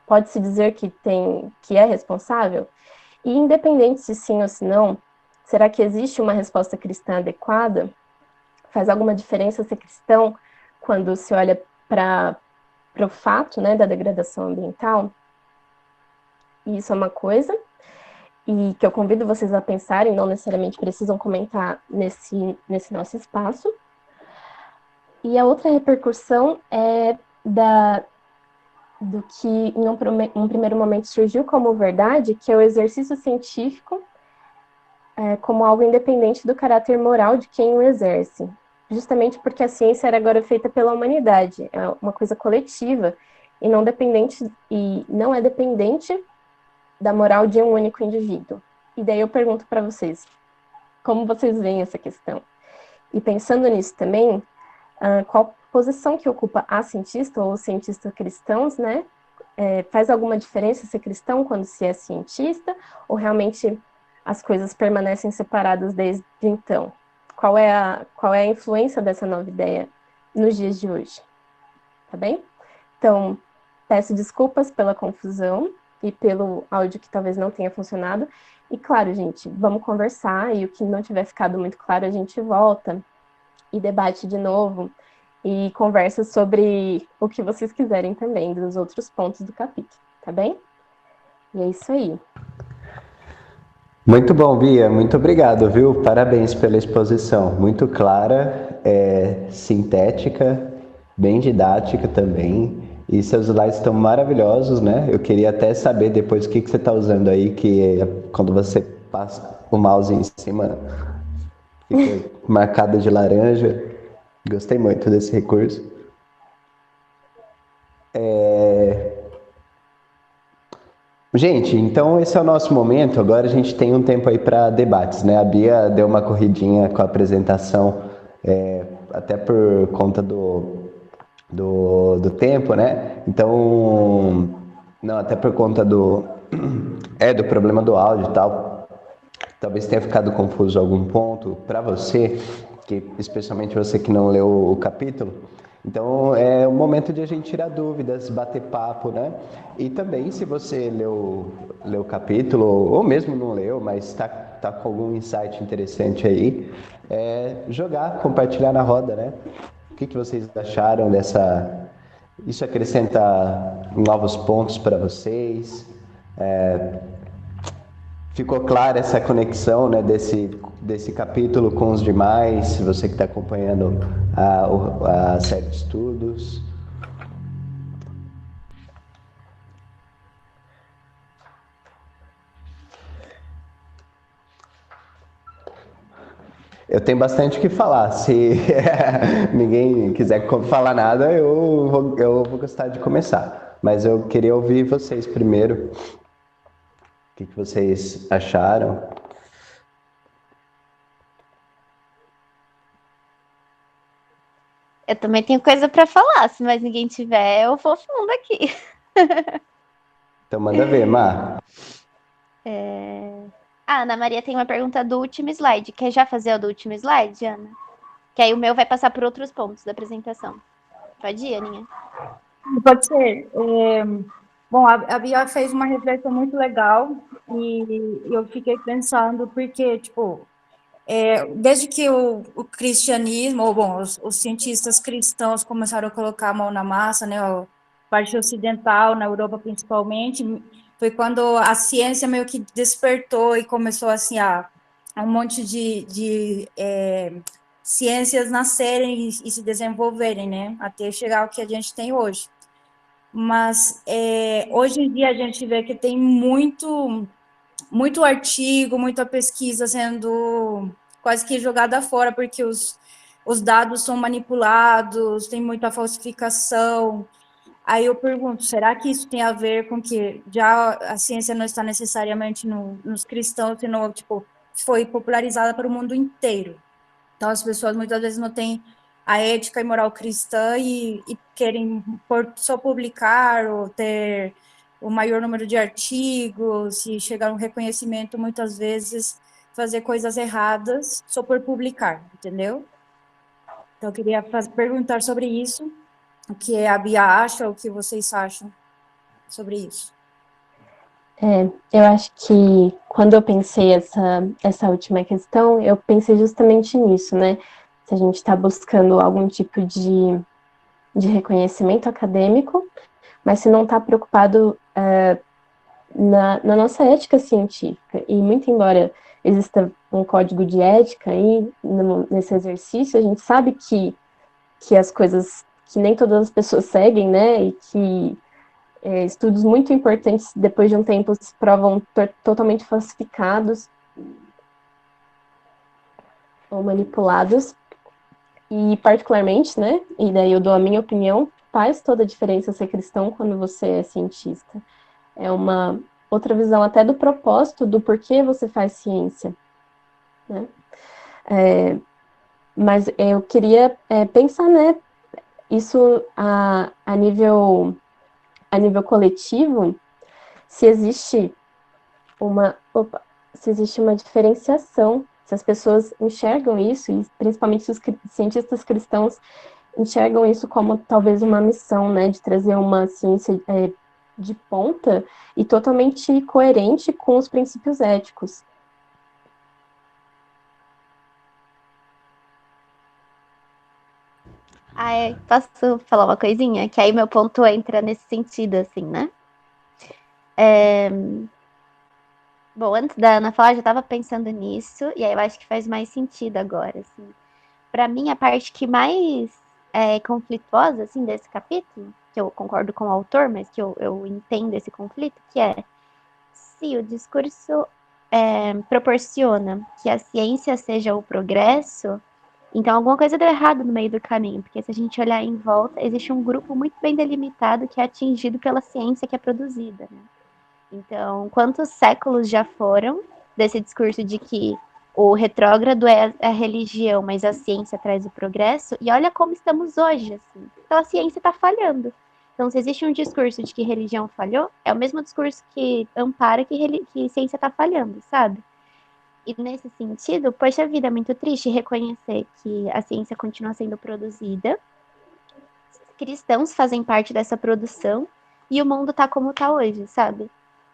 [SPEAKER 1] Pode-se dizer que é responsável? E independente se sim ou se não, será que existe uma resposta cristã adequada? Faz alguma diferença ser cristão quando se olha para o fato, né, da degradação ambiental? E isso é uma coisa, e que eu convido vocês a pensarem, não necessariamente precisam comentar nesse nosso espaço. E a outra repercussão é do que em um primeiro momento surgiu como verdade, que é o exercício científico como algo independente do caráter moral de quem o exerce. Justamente porque a ciência era agora feita pela humanidade, é uma coisa coletiva e não é dependente da moral de um único indivíduo. E daí eu pergunto para vocês, como vocês veem essa questão? E pensando nisso também, qual posição que ocupa a cientista ou os cientistas cristãos, né? Faz alguma diferença ser cristão quando se é cientista? Ou realmente as coisas permanecem separadas desde então? Qual é a influência dessa nova ideia nos dias de hoje? Tá bem? Então, peço desculpas pela confusão e pelo áudio que talvez não tenha funcionado. E claro, gente, vamos conversar e o que não tiver ficado muito claro a gente volta e debate de novo e conversa sobre o que vocês quiserem também, dos outros pontos do capítulo, tá bem? E é isso aí.
[SPEAKER 2] Muito bom, Bia. Muito obrigado, viu? Parabéns pela exposição. Muito clara, sintética, bem didática também. E seus slides estão maravilhosos, né? Eu queria até saber depois o que você está usando aí, que quando você passa o mouse em cima, fica marcado de laranja. Gostei muito desse recurso. Gente, então esse é o nosso momento. Agora a gente tem um tempo aí para debates, né? A Bia deu uma corridinha com a apresentação, até por conta do tempo, né? Então, não, até por conta do problema do áudio e tal. Talvez tenha ficado confuso algum ponto para você, especialmente você que não leu o capítulo. Então, é o momento de a gente tirar dúvidas, bater papo, né? E também, se você leu o capítulo, ou mesmo não leu, mas está com algum insight interessante aí, jogar, compartilhar na roda, né? O que vocês acharam dessa... Isso acrescenta novos pontos para vocês? Ficou clara essa conexão, né, desse capítulo com os demais, você que está acompanhando a série de estudos? Eu tenho bastante o que falar. Se ninguém quiser falar nada, eu vou gostar de começar. Mas eu queria ouvir vocês primeiro. O que vocês acharam?
[SPEAKER 3] Eu também tenho coisa para falar, se mais ninguém tiver, eu vou fundo aqui.
[SPEAKER 2] Então manda ver, Mar.
[SPEAKER 3] A Ana Maria tem uma pergunta do último slide. Quer já fazer o do último slide, Ana? Que aí o meu vai passar por outros pontos da apresentação. Pode ir, Aninha.
[SPEAKER 4] Pode ser. Bom, a Bia fez uma reflexão muito legal e eu fiquei pensando porque, tipo, desde que o cristianismo, ou bom, os cientistas cristãos começaram a colocar a mão na massa, né, a parte ocidental, na Europa principalmente, foi quando a ciência meio que despertou e começou assim a um monte de ciências nascerem e se desenvolverem, né, até chegar ao que a gente tem hoje. Mas hoje em dia a gente vê que tem muito artigo, muita pesquisa sendo quase que jogada fora, porque os dados são manipulados, tem muita falsificação. Aí eu pergunto, será que isso tem a ver com que já a ciência não está necessariamente nos cristãos, senão, tipo, foi popularizada para o mundo inteiro? Então, as pessoas muitas vezes não têm a ética e moral cristã e querem só publicar ou ter o maior número de artigos e chegar a um reconhecimento, muitas vezes, fazer coisas erradas só por publicar, entendeu? Então, eu queria perguntar sobre isso, o que a Bia acha, o que vocês acham sobre isso.
[SPEAKER 1] Eu acho que quando eu pensei essa última questão, eu pensei justamente nisso, né? Se a gente está buscando algum tipo de reconhecimento acadêmico, mas se não está preocupado na nossa ética científica. E muito embora exista um código de ética aí nesse exercício, a gente sabe que as coisas que nem todas as pessoas seguem, né? E que estudos muito importantes, depois de um tempo, se provam totalmente falsificados ou manipulados. E, particularmente, né, e daí eu dou a minha opinião, faz toda a diferença ser cristão quando você é cientista. É uma outra visão até do propósito, do porquê você faz ciência, né? Mas eu queria pensar, né, isso a nível coletivo, se existe se existe uma diferenciação, se as pessoas enxergam isso, e principalmente os cientistas cristãos enxergam isso como talvez uma missão, né, de trazer uma ciência de ponta e totalmente coerente com os princípios éticos.
[SPEAKER 3] Posso falar uma coisinha? Que aí meu ponto entra nesse sentido, assim, né? Bom, antes da Ana falar, eu já estava pensando nisso, e aí eu acho que faz mais sentido agora, assim. Para mim, a parte que mais conflituosa, assim, desse capítulo, que eu concordo com o autor, mas que eu entendo esse conflito, que é se o discurso proporciona que a ciência seja o progresso, então alguma coisa deu errado no meio do caminho, porque se a gente olhar em volta, existe um grupo muito bem delimitado que é atingido pela ciência que é produzida, né? Então, quantos séculos já foram desse discurso de que o retrógrado é a religião, mas a ciência traz o progresso? E olha como estamos hoje, assim. Então, a ciência está falhando. Então, se existe um discurso de que religião falhou, é o mesmo discurso que ampara que ciência está falhando, sabe? E nesse sentido, poxa vida, é muito triste reconhecer que a ciência continua sendo produzida, cristãos fazem parte dessa produção e o mundo tá como tá hoje, sabe?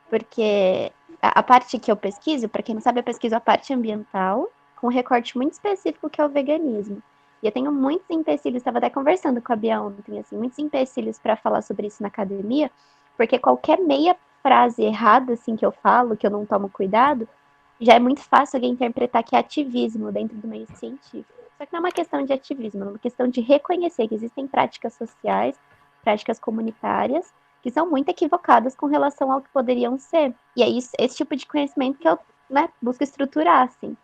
[SPEAKER 3] Porque a parte que eu pesquiso, para quem não sabe, eu pesquiso a parte ambiental com um recorte muito específico que é o veganismo. E eu tenho muitos empecilhos, estava até conversando com a Bia ontem, assim, muitos empecilhos para falar sobre isso na academia, porque qualquer meia frase errada assim que eu falo, que eu não tomo cuidado, já é muito fácil alguém interpretar que é ativismo dentro do meio científico. Só que não é uma questão de ativismo, é uma questão de reconhecer que existem práticas sociais, práticas comunitárias, que são muito equivocadas com relação ao que poderiam ser. E é esse tipo de conhecimento que eu busco estruturar, assim.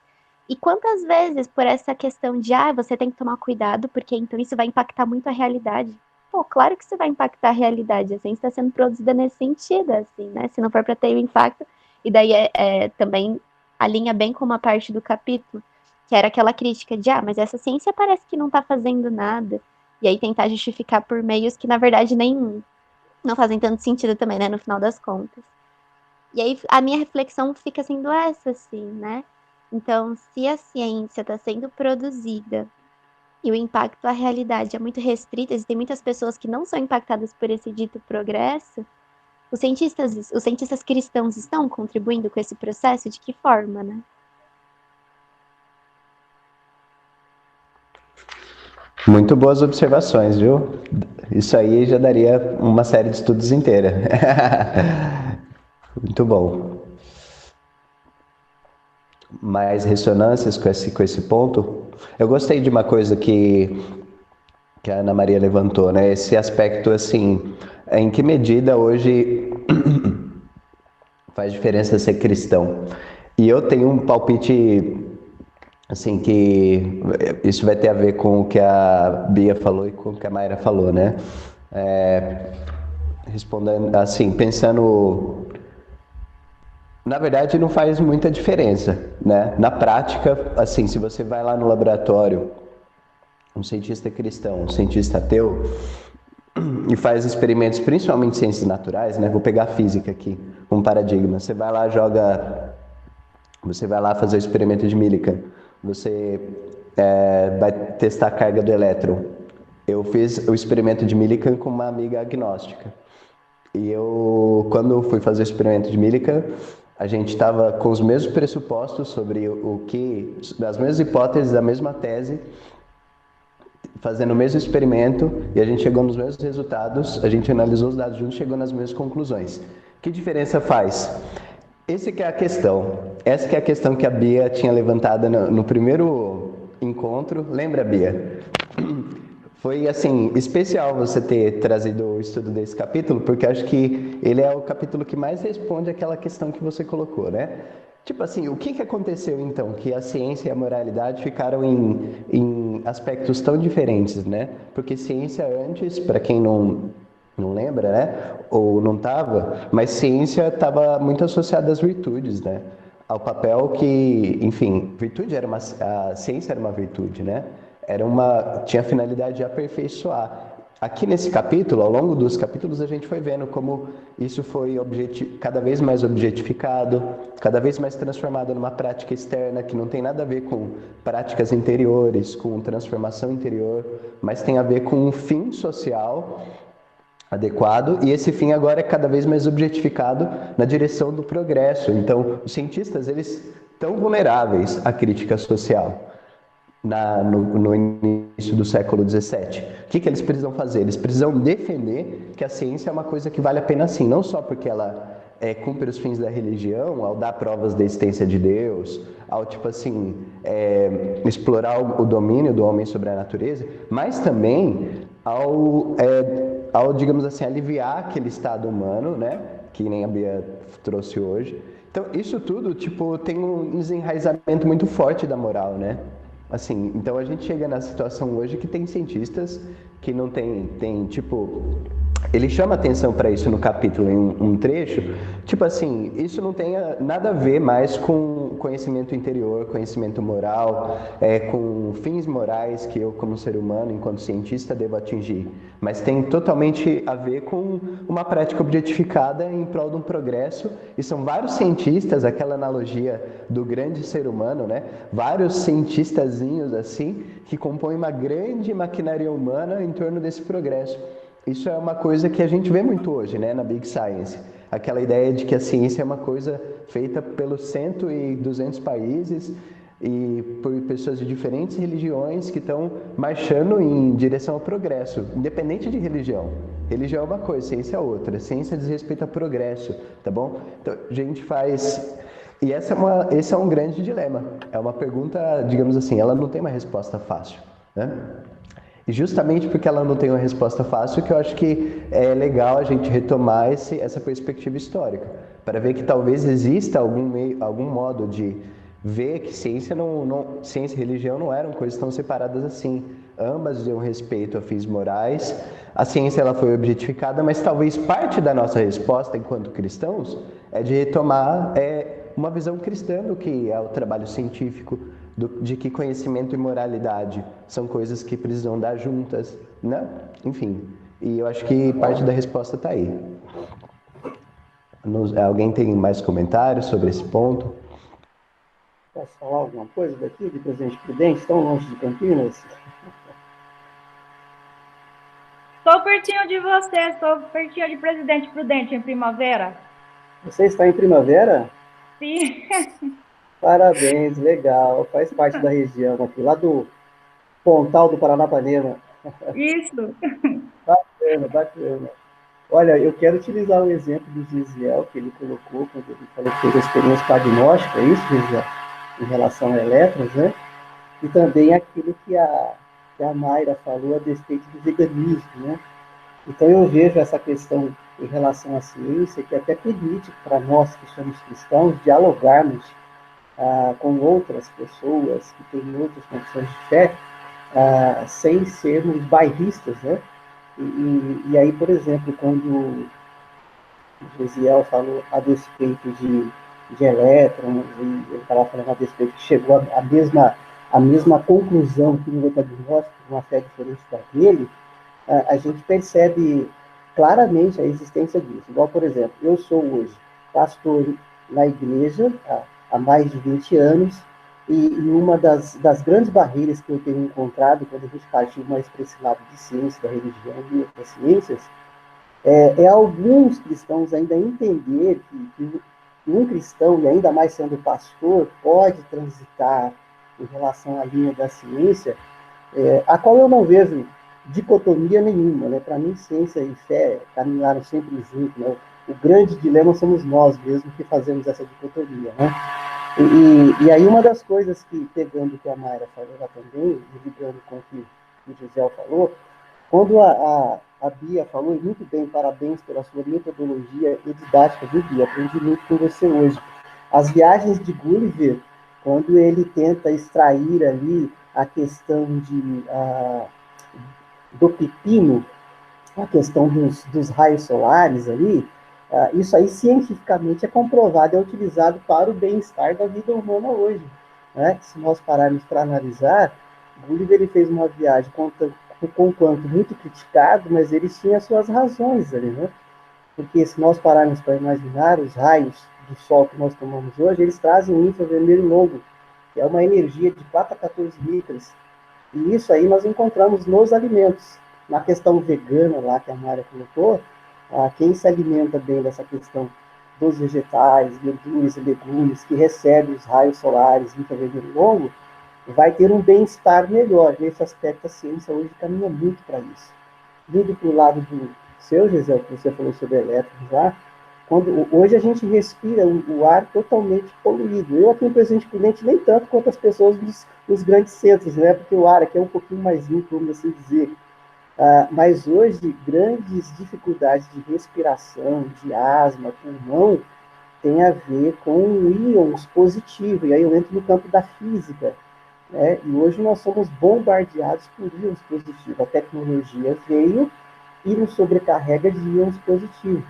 [SPEAKER 3] E quantas vezes, por essa questão de, você tem que tomar cuidado, porque então isso vai impactar muito a realidade. Pô, claro que isso vai impactar a realidade, a ciência está sendo produzida nesse sentido, assim, né? Se não for para ter o impacto, e daí também alinha bem com uma parte do capítulo, que era aquela crítica de, mas essa ciência parece que não está fazendo nada, e aí tentar justificar por meios que, na verdade, nem não fazem tanto sentido também, né, no final das contas. E aí a minha reflexão fica sendo essa, assim, né? Então, se a ciência está sendo produzida e o impacto à realidade é muito restrito, e tem muitas pessoas que não são impactadas por esse dito progresso, os cientistas cristãos estão contribuindo com esse processo? De que forma, né?
[SPEAKER 2] Muito boas observações, viu? Isso aí já daria uma série de estudos inteira. Muito bom. Mais ressonâncias com esse ponto? Eu gostei de uma coisa que a Ana Maria levantou, né? Esse aspecto, assim, em que medida hoje faz diferença ser cristão? E eu tenho um palpite, assim, que isso vai ter a ver com o que a Bia falou e com o que a Mayra falou, né? Respondendo, assim, pensando... Na verdade, não faz muita diferença, né? Na prática, assim, se você vai lá no laboratório, um cientista cristão, um cientista ateu, e faz experimentos, principalmente ciências naturais, né? Vou pegar a física aqui, um paradigma. Você vai lá, você vai lá fazer o experimento de Millikan. Você vai testar a carga do elétron. Eu fiz o experimento de Millikan com uma amiga agnóstica. E quando fui fazer o experimento de Millikan, a gente estava com os mesmos pressupostos sobre as mesmas hipóteses, a mesma tese, fazendo o mesmo experimento, e a gente chegou nos mesmos resultados, a gente analisou os dados juntos e chegou nas mesmas conclusões. Que diferença faz? Essa que é a questão. Essa que é a questão que a Bia tinha levantada no primeiro encontro. Lembra, Bia? Foi, assim, especial você ter trazido o estudo desse capítulo, porque acho que ele é o capítulo que mais responde àquela questão que você colocou, né? Tipo assim, o que aconteceu então? Que a ciência e a moralidade ficaram em aspectos tão diferentes, né? Porque ciência antes, para quem não lembra, né? Ou não estava, mas ciência estava muito associada às virtudes, né? Ao papel que, enfim, a ciência era uma virtude, né? Tinha a finalidade de aperfeiçoar. Aqui nesse capítulo, ao longo dos capítulos, a gente foi vendo como isso foi cada vez mais objetificado, cada vez mais transformado numa prática externa que não tem nada a ver com práticas interiores, com transformação interior, mas tem a ver com um fim social adequado, e esse fim agora é cada vez mais objetificado na direção do progresso. Então, os cientistas, eles estão vulneráveis à crítica social. No início do século XVII. O que eles precisam fazer? Eles precisam defender que a ciência é uma coisa que vale a pena sim, não só porque ela cumpre os fins da religião, ao dar provas da existência de Deus, ao tipo assim, explorar o domínio do homem sobre a natureza, mas também ao digamos assim, aliviar aquele estado humano, né, que nem a Bia trouxe hoje. Então, isso tudo, tipo, tem um desenraizamento muito forte da moral, né? Assim, então a gente chega na situação hoje que tem cientistas que não tem tipo... Ele chama atenção para isso no capítulo, em um trecho. Tipo assim, isso não tem nada a ver mais com conhecimento interior, conhecimento moral, com fins morais que eu, como ser humano, enquanto cientista, devo atingir. Mas tem totalmente a ver com uma prática objetificada em prol de um progresso. E são vários cientistas, aquela analogia do grande ser humano, né? Vários cientistazinhos assim, que compõem uma grande maquinaria humana em torno desse progresso. Isso é uma coisa que a gente vê muito hoje, né, na Big Science. Aquela ideia de que a ciência é uma coisa feita pelos 100 e 200 países e por pessoas de diferentes religiões que estão marchando em direção ao progresso, independente de religião. Religião é uma coisa, ciência é outra. Ciência diz respeito ao progresso, tá bom? Então, a gente faz... E esse é um grande dilema. É uma pergunta, digamos assim, ela não tem uma resposta fácil, né? E justamente porque ela não tem uma resposta fácil, que eu acho que é legal a gente retomar essa perspectiva histórica, para ver que talvez exista algum modo de ver que ciência e religião não eram coisas tão separadas assim. Ambas diziam respeito a fins morais. A ciência ela foi objetificada, mas talvez parte da nossa resposta enquanto cristãos é de retomar uma visão cristã do que é o trabalho científico, de que conhecimento e moralidade são coisas que precisam dar juntas, né? Enfim, e eu acho que parte da resposta está aí. Alguém tem mais comentários sobre esse ponto?
[SPEAKER 5] Posso falar alguma coisa daqui, de Presidente Prudente, tão longe de Campinas?
[SPEAKER 4] Estou pertinho de você, estou pertinho de Presidente Prudente em Primavera.
[SPEAKER 5] Você está em Primavera?
[SPEAKER 4] Sim.
[SPEAKER 5] Parabéns, legal. Faz parte da região aqui, lá do Pontal do Paranapanema.
[SPEAKER 4] Isso.
[SPEAKER 5] Bacana, bacana. Olha, eu quero utilizar o exemplo do Gisiel, que ele colocou, quando ele falou que fez a experiência com a agnóstica, é isso, Gisiel? Em relação a elétrons, né? E também aquilo que a Mayra falou a respeito do veganismo, né? Então eu vejo essa questão em relação à ciência que até permite para nós que somos cristãos dialogarmos com outras pessoas que têm outras condições de fé, sem sermos bairristas, né? E aí, por exemplo, quando o Gesiel falou a respeito de elétrons, e ele estava falando a respeito que chegou a mesma conclusão que no outro agnóstico, uma fé diferente da dele, a gente percebe claramente a existência disso. Igual, por exemplo, eu sou hoje pastor na igreja há mais de 20 anos, e uma das grandes barreiras que eu tenho encontrado quando a gente partiu mais para esse lado de ciência, da religião e outras ciências, é alguns cristãos ainda entender que um cristão, e ainda mais sendo pastor, pode transitar em relação à linha da ciência, a qual eu não vejo dicotomia nenhuma, né? Para mim, ciência e fé caminharam sempre juntos, né? O grande dilema somos nós mesmos que fazemos essa dicotomia, né? E aí uma das coisas que, pegando o que a Mayra falou lá também, e ligando com o que o Gisele falou, quando a Bia falou, e muito bem, parabéns pela sua metodologia e didática, viu, Bia? Aprendi muito com você hoje. As viagens de Gulliver, quando ele tenta extrair ali a questão do pepino, a questão dos raios solares ali, isso aí cientificamente é comprovado, é utilizado para o bem-estar da vida humana hoje. Né? Se nós pararmos para analisar, Gulliver ele fez uma viagem com quanto muito criticado, mas ele tinha suas razões ali, né? Porque se nós pararmos para imaginar os raios do Sol que nós tomamos hoje, eles trazem um infravermelho longo, que é uma energia de 4 a 14 micras. E isso aí nós encontramos nos alimentos. Na questão vegana lá que a Mara colocou, quem se alimenta bem dessa questão dos vegetais, verduras e legumes, que recebe os raios solares infravermelho longo, vai ter um bem-estar melhor. Nesse aspecto, a ciência hoje caminha muito para isso. Vindo para o lado do seu, Gisele, que você falou sobre elétrons já, hoje a gente respira o ar totalmente poluído. Eu aqui no Presidente Prudente nem tanto quanto as pessoas nos grandes centros, né? Porque o ar aqui é um pouquinho mais limpo, vamos assim dizer. Mas hoje, grandes dificuldades de respiração, de asma, pulmão, tem a ver com íons positivos. E aí eu entro no campo da física. Né? E hoje nós somos bombardeados por íons positivos. A tecnologia veio e nos sobrecarrega de íons positivos.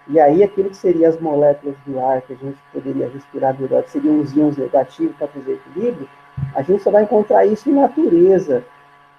[SPEAKER 5] E aí aquilo que seriam as moléculas do ar que a gente poderia respirar melhor, que seriam os íons negativos para fazer equilíbrio, a gente só vai encontrar isso em natureza,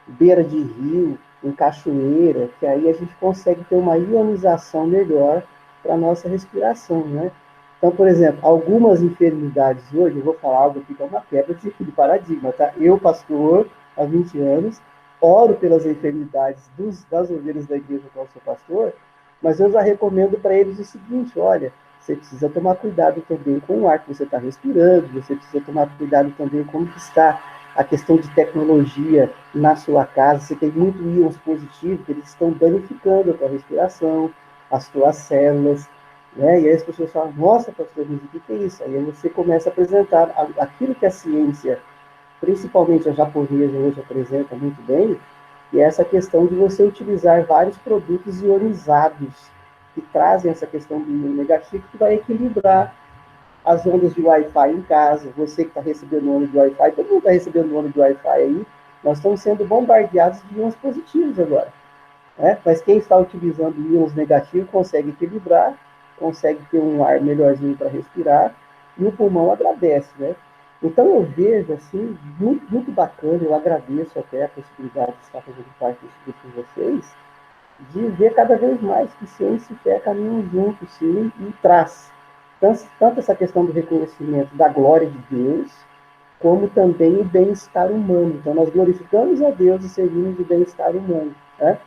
[SPEAKER 5] beira de rio, em cachoeira, que aí a gente consegue ter uma ionização melhor para a nossa respiração, né? Então, por exemplo, algumas enfermidades hoje, eu vou falar algo aqui que é uma quebra de paradigma, tá? Eu, pastor, há 20 anos, oro pelas enfermidades das ovelhas da igreja qual eu sou pastor, mas eu já recomendo para eles o seguinte, olha, você precisa tomar cuidado também com o ar que você está respirando, você precisa tomar cuidado também com o que está a questão de tecnologia na sua casa, você tem muito íons positivos, que eles estão danificando a tua respiração, as tuas células, né? E aí as pessoas falam, nossa, pastor, mas o que é isso? Aí você começa a apresentar aquilo que a ciência, principalmente a japonesa hoje apresenta muito bem, e é essa questão de você utilizar vários produtos ionizados, que trazem essa questão do íon negativo, que vai equilibrar as ondas de Wi-Fi em casa, você que está recebendo onda de Wi-Fi, todo mundo está recebendo onda de Wi-Fi aí, nós estamos sendo bombardeados de íons positivos agora. Né? Mas quem está utilizando íons negativos consegue equilibrar, consegue ter um ar melhorzinho para respirar, e o pulmão agradece, né? Então eu vejo, assim, muito, muito bacana, eu agradeço até a possibilidade de estar fazendo parte desse grupo com vocês, de ver cada vez mais que ciência e fé caminham juntos, sim, e traz tanto essa questão do reconhecimento da glória de Deus, como também o bem-estar humano. Então nós glorificamos a Deus e servimos o bem-estar humano, né?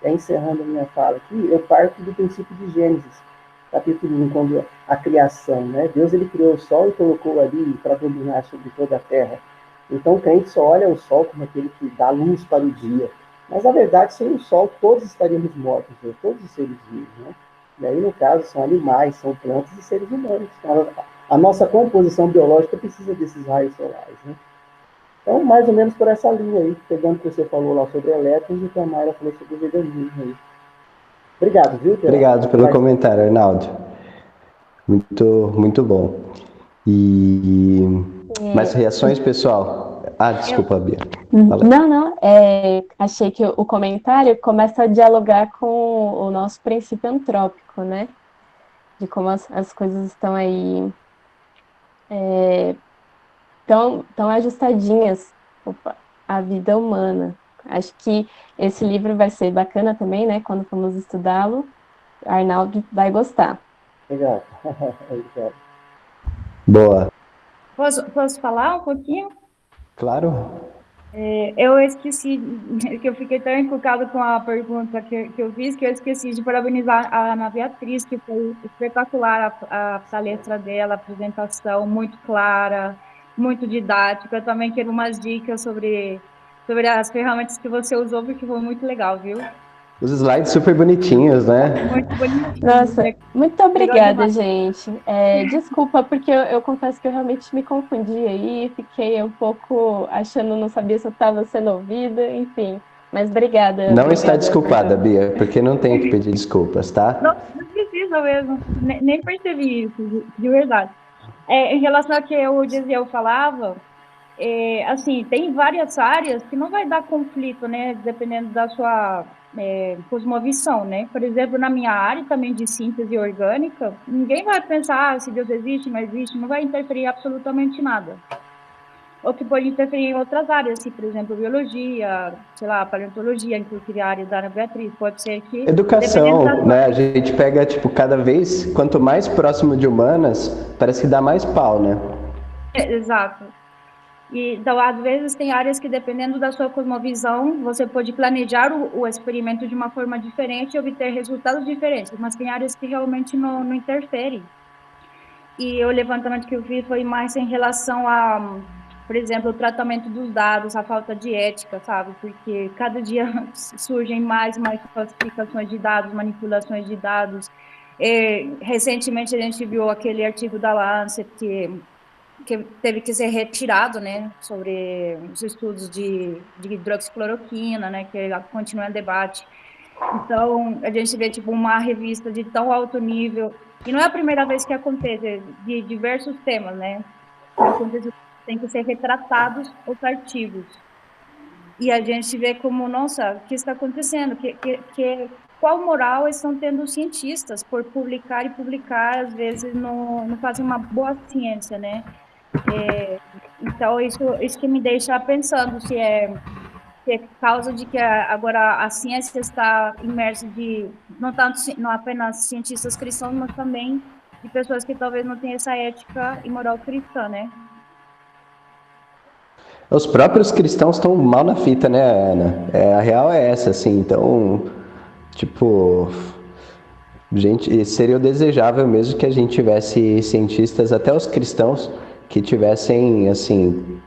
[SPEAKER 5] Encerrando a minha fala aqui, eu parto do princípio de Gênesis, capítulo 1, quando a criação, né? Deus ele criou o sol e colocou ali para dominar sobre toda a terra. Então o crente só olha o sol como aquele que dá luz para o dia. Mas na verdade, sem o sol, todos estaríamos mortos, né? Todos os seres vivos, né? E aí, no caso, são animais, são plantas e seres humanos. Então, a nossa composição biológica precisa desses raios solares, né? Então, mais ou menos por essa linha aí, pegando o que você falou lá sobre elétrons e o que a Mayra falou sobre o veganismo aí. Obrigado, viu?
[SPEAKER 2] Obrigado pelo comentário, Arnaldo. Muito, muito bom. E mais reações, pessoal? Desculpa, Bia.
[SPEAKER 1] Não. Achei que o comentário começa a dialogar com o nosso princípio antrópico, né? De como as coisas estão aí tão ajustadinhas à vida humana. Acho que esse livro vai ser bacana também, né? Quando formos estudá-lo, Arnaldo vai gostar.
[SPEAKER 5] Legal.
[SPEAKER 2] Boa.
[SPEAKER 4] Posso falar um pouquinho?
[SPEAKER 2] Claro.
[SPEAKER 4] Eu esqueci, que eu fiquei tão encucada com a pergunta que eu fiz, que eu esqueci de parabenizar a Ana Beatriz, que foi espetacular a palestra dela, a apresentação muito clara, muito didática. Eu também quero umas dicas sobre as ferramentas que você usou, porque foi muito legal, viu?
[SPEAKER 2] Os slides super bonitinhos, né?
[SPEAKER 4] Muito bonitinho.
[SPEAKER 1] Nossa, muito obrigada,
[SPEAKER 4] demais.
[SPEAKER 1] gente. Desculpa, porque eu confesso que eu realmente me confundi aí, fiquei um pouco achando, não sabia se eu estava sendo ouvida, enfim. Mas obrigada.
[SPEAKER 2] Não está desculpada, Bia, porque não tem que pedir desculpas, tá?
[SPEAKER 4] Não precisa mesmo, nem percebi isso, de verdade. Em relação ao que o Gesiel falava, assim, tem várias áreas que não vai dar conflito, né, dependendo da sua cosmovisão, né? Por exemplo, na minha área também de síntese orgânica, ninguém vai pensar se Deus existe, não existe, não vai interferir absolutamente nada. Ou que pode interferir em outras áreas, assim, por exemplo, biologia, sei lá, paleontologia, inclusive a área da Ana Beatriz, pode ser que...
[SPEAKER 2] Educação, né? A gente pega, cada vez, quanto mais próximo de humanas, parece que dá mais pau, né?
[SPEAKER 4] Exato. Então, às vezes, tem áreas que, dependendo da sua cosmovisão, você pode planejar o experimento de uma forma diferente e obter resultados diferentes, mas tem áreas que realmente não interferem. E o levantamento que eu fiz foi mais em relação a, por exemplo, o tratamento dos dados, a falta de ética, sabe? Porque cada dia surgem mais falsificações de dados, manipulações de dados. Recentemente, a gente viu aquele artigo da Lancet que teve que ser retirado, né, sobre os estudos de hidroxicloroquina, né, que continua em debate. Então, a gente vê, uma revista de tão alto nível, e não é a primeira vez que acontece, de diversos temas, né, que acontece, tem que ser retratados os artigos. E a gente vê como, nossa, o que está acontecendo? Qual moral estão tendo os cientistas por publicar e publicar, às vezes não fazem uma boa ciência, né? Então, isso que me deixa pensando se é causa de que agora a ciência está imersa não apenas cientistas cristãos, mas também de pessoas que talvez não tenham essa ética e moral cristã, né?
[SPEAKER 2] Os próprios cristãos estão mal na fita, né, Ana? A real é essa, assim, então, gente, seria o desejável mesmo que a gente tivesse cientistas, até os cristãos, que tivessem, assim,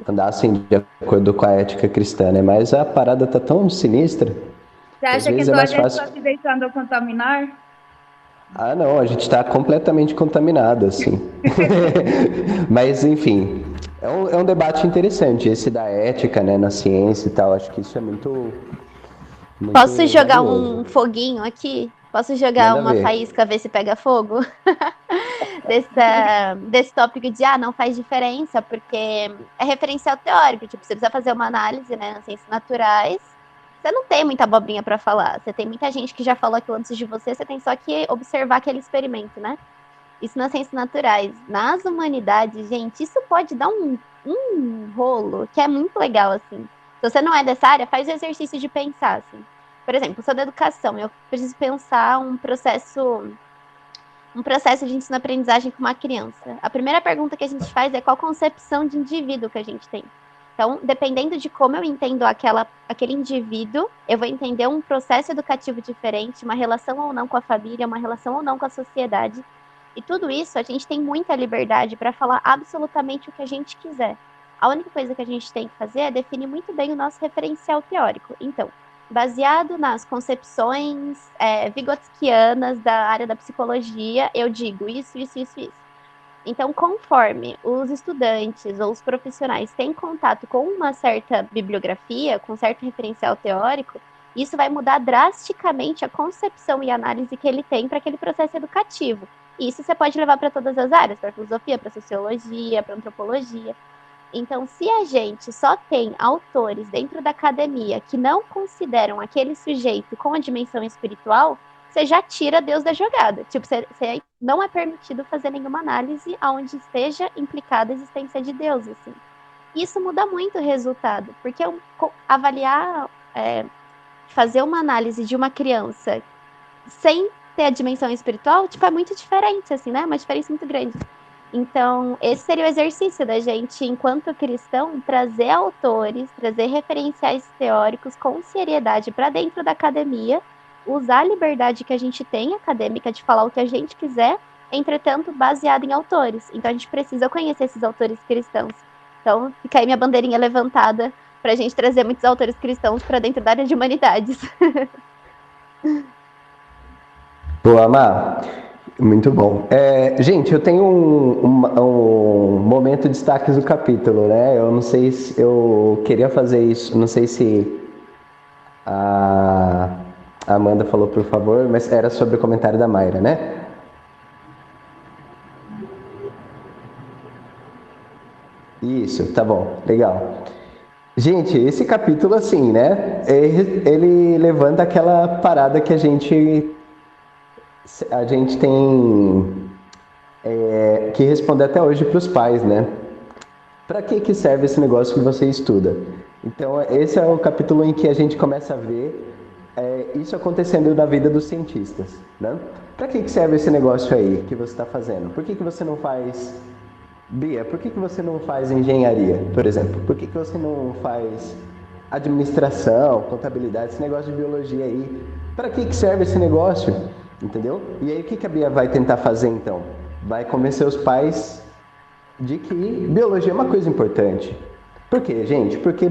[SPEAKER 2] andassem de acordo com a ética cristã, né? Mas a parada tá tão sinistra.
[SPEAKER 4] Você acha que então a gente está se deixando contaminar?
[SPEAKER 2] Não, a gente está completamente contaminado, assim. Mas, enfim, é um debate interessante, esse da ética, né, na ciência e tal. Acho que isso é muito
[SPEAKER 3] Posso jogar
[SPEAKER 2] valioso.
[SPEAKER 3] um foguinho aqui? Posso jogar
[SPEAKER 2] Manda
[SPEAKER 3] uma
[SPEAKER 2] ver.
[SPEAKER 3] faísca, ver se pega fogo? Desse tópico de, não faz diferença, porque é referencial teórico. Tipo, você precisa fazer uma análise, né, nas ciências naturais. Você não tem muita abobrinha para falar. Você tem muita gente que já falou aquilo antes de você, você tem só que observar aquele experimento, né? Isso nas ciências naturais. Nas humanidades, gente, isso pode dar um rolo que é muito legal, assim. Se você não é dessa área, faz o exercício de pensar, assim. Por exemplo, sou da educação, eu preciso pensar um processo de ensino-aprendizagem com uma criança. A primeira pergunta que a gente faz é qual concepção de indivíduo que a gente tem. Então, dependendo de como eu entendo aquele indivíduo, eu vou entender um processo educativo diferente, uma relação ou não com a família, uma relação ou não com a sociedade. E tudo isso a gente tem muita liberdade para falar absolutamente o que a gente quiser. A única coisa que a gente tem que fazer é definir muito bem o nosso referencial teórico. Então, baseado nas concepções vigotskianas da área da psicologia, eu digo isso, isso, isso, isso. Então, conforme os estudantes ou os profissionais têm contato com uma certa bibliografia, com um certo referencial teórico, isso vai mudar drasticamente a concepção e análise que ele tem para aquele processo educativo. E isso você pode levar para todas as áreas, para filosofia, para sociologia, para antropologia. Então, se a gente só tem autores dentro da academia que não consideram aquele sujeito com a dimensão espiritual, você já tira Deus da jogada. Tipo, você não é permitido fazer nenhuma análise onde esteja implicada a existência de Deus, assim. Isso muda muito o resultado, porque avaliar, fazer uma análise de uma criança sem ter a dimensão espiritual, tipo, é muito diferente, assim, né? Uma diferença muito grande. Então, esse seria o exercício da gente, enquanto cristão, trazer autores, trazer referenciais teóricos com seriedade para dentro da academia, usar a liberdade que a gente tem acadêmica de falar o que a gente quiser, entretanto, baseado em autores. Então, a gente precisa conhecer esses autores cristãos. Então, fica aí minha bandeirinha levantada para a gente trazer muitos autores cristãos para dentro da área de humanidades.
[SPEAKER 2] Boa, Mar. Muito bom. Gente, eu tenho um momento de destaques do capítulo, né? Eu não sei se eu queria fazer isso, não sei se a Amanda falou, por favor, mas era sobre o comentário da Mayra, né? Isso, tá bom, legal. Gente, esse capítulo, assim, né? Ele levanta aquela parada que a gente tem que responder até hoje para os pais, né? Para que serve esse negócio que você estuda? Então, esse é o capítulo em que a gente começa a ver isso acontecendo na vida dos cientistas, né? Para que serve esse negócio aí que você está fazendo? Por que você não faz... Bia, por que você não faz engenharia, por exemplo? Por que você não faz administração, contabilidade, esse negócio de biologia aí? Para que serve esse negócio? Entendeu? E aí o que a Bia vai tentar fazer então? Vai convencer os pais de que biologia é uma coisa importante. Por quê, gente? Porque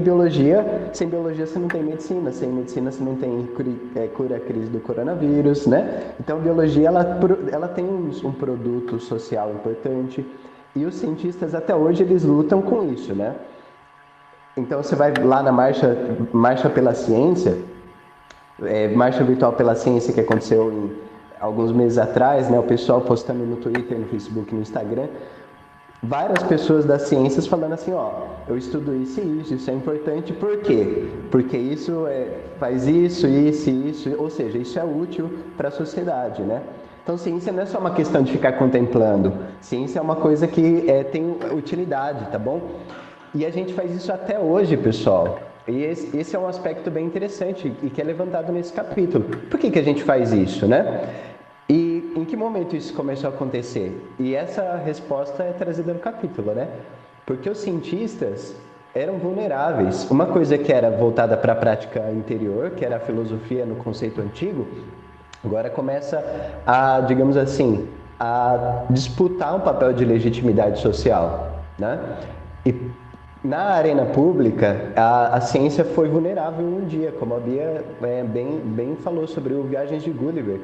[SPEAKER 2] sem biologia você não tem medicina, sem medicina você não tem cura a crise do coronavírus, né? Então a biologia ela tem um produto social importante e os cientistas até hoje eles lutam com isso, né? Então você vai lá na Marcha pela Ciência, Marcha Virtual pela Ciência que aconteceu alguns meses atrás, né? O pessoal postando no Twitter, no Facebook, no Instagram, várias pessoas das ciências falando assim, eu estudo isso e isso é importante, por quê? Porque isso faz isso, ou seja, isso é útil para a sociedade, né? Então, ciência não é só uma questão de ficar contemplando, ciência é uma coisa que tem utilidade, tá bom? E a gente faz isso até hoje, pessoal. E esse é um aspecto bem interessante e que é levantado nesse capítulo. Por que a gente faz isso, né? E em que momento isso começou a acontecer? E essa resposta é trazida no capítulo, né? Porque os cientistas eram vulneráveis. Uma coisa que era voltada para a prática interior, que era a filosofia no conceito antigo, agora começa a, digamos assim, a disputar um papel de legitimidade social, né? E na arena pública, a ciência foi vulnerável um dia, como a Bia bem falou sobre o Viagens de Gulliver.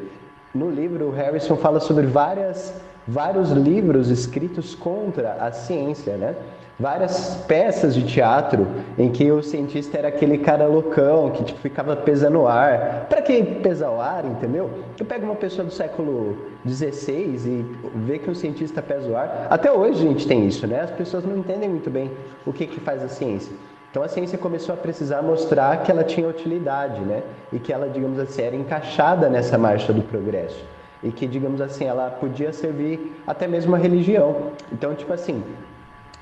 [SPEAKER 2] No livro, o Harrison fala sobre várias vários livros escritos contra a ciência, né? Várias peças de teatro em que o cientista era aquele cara loucão que tipo, ficava pesando o ar. Para que pesar o ar, entendeu? Eu pego uma pessoa do século XVI e vê que um cientista pesa o ar. Até hoje a gente tem isso, né? As pessoas não entendem muito bem o que faz a ciência. Então a ciência começou a precisar mostrar que ela tinha utilidade, né? E que ela, digamos assim, era encaixada nessa marcha do progresso. E que, digamos assim, ela podia servir até mesmo a religião. Então, tipo assim,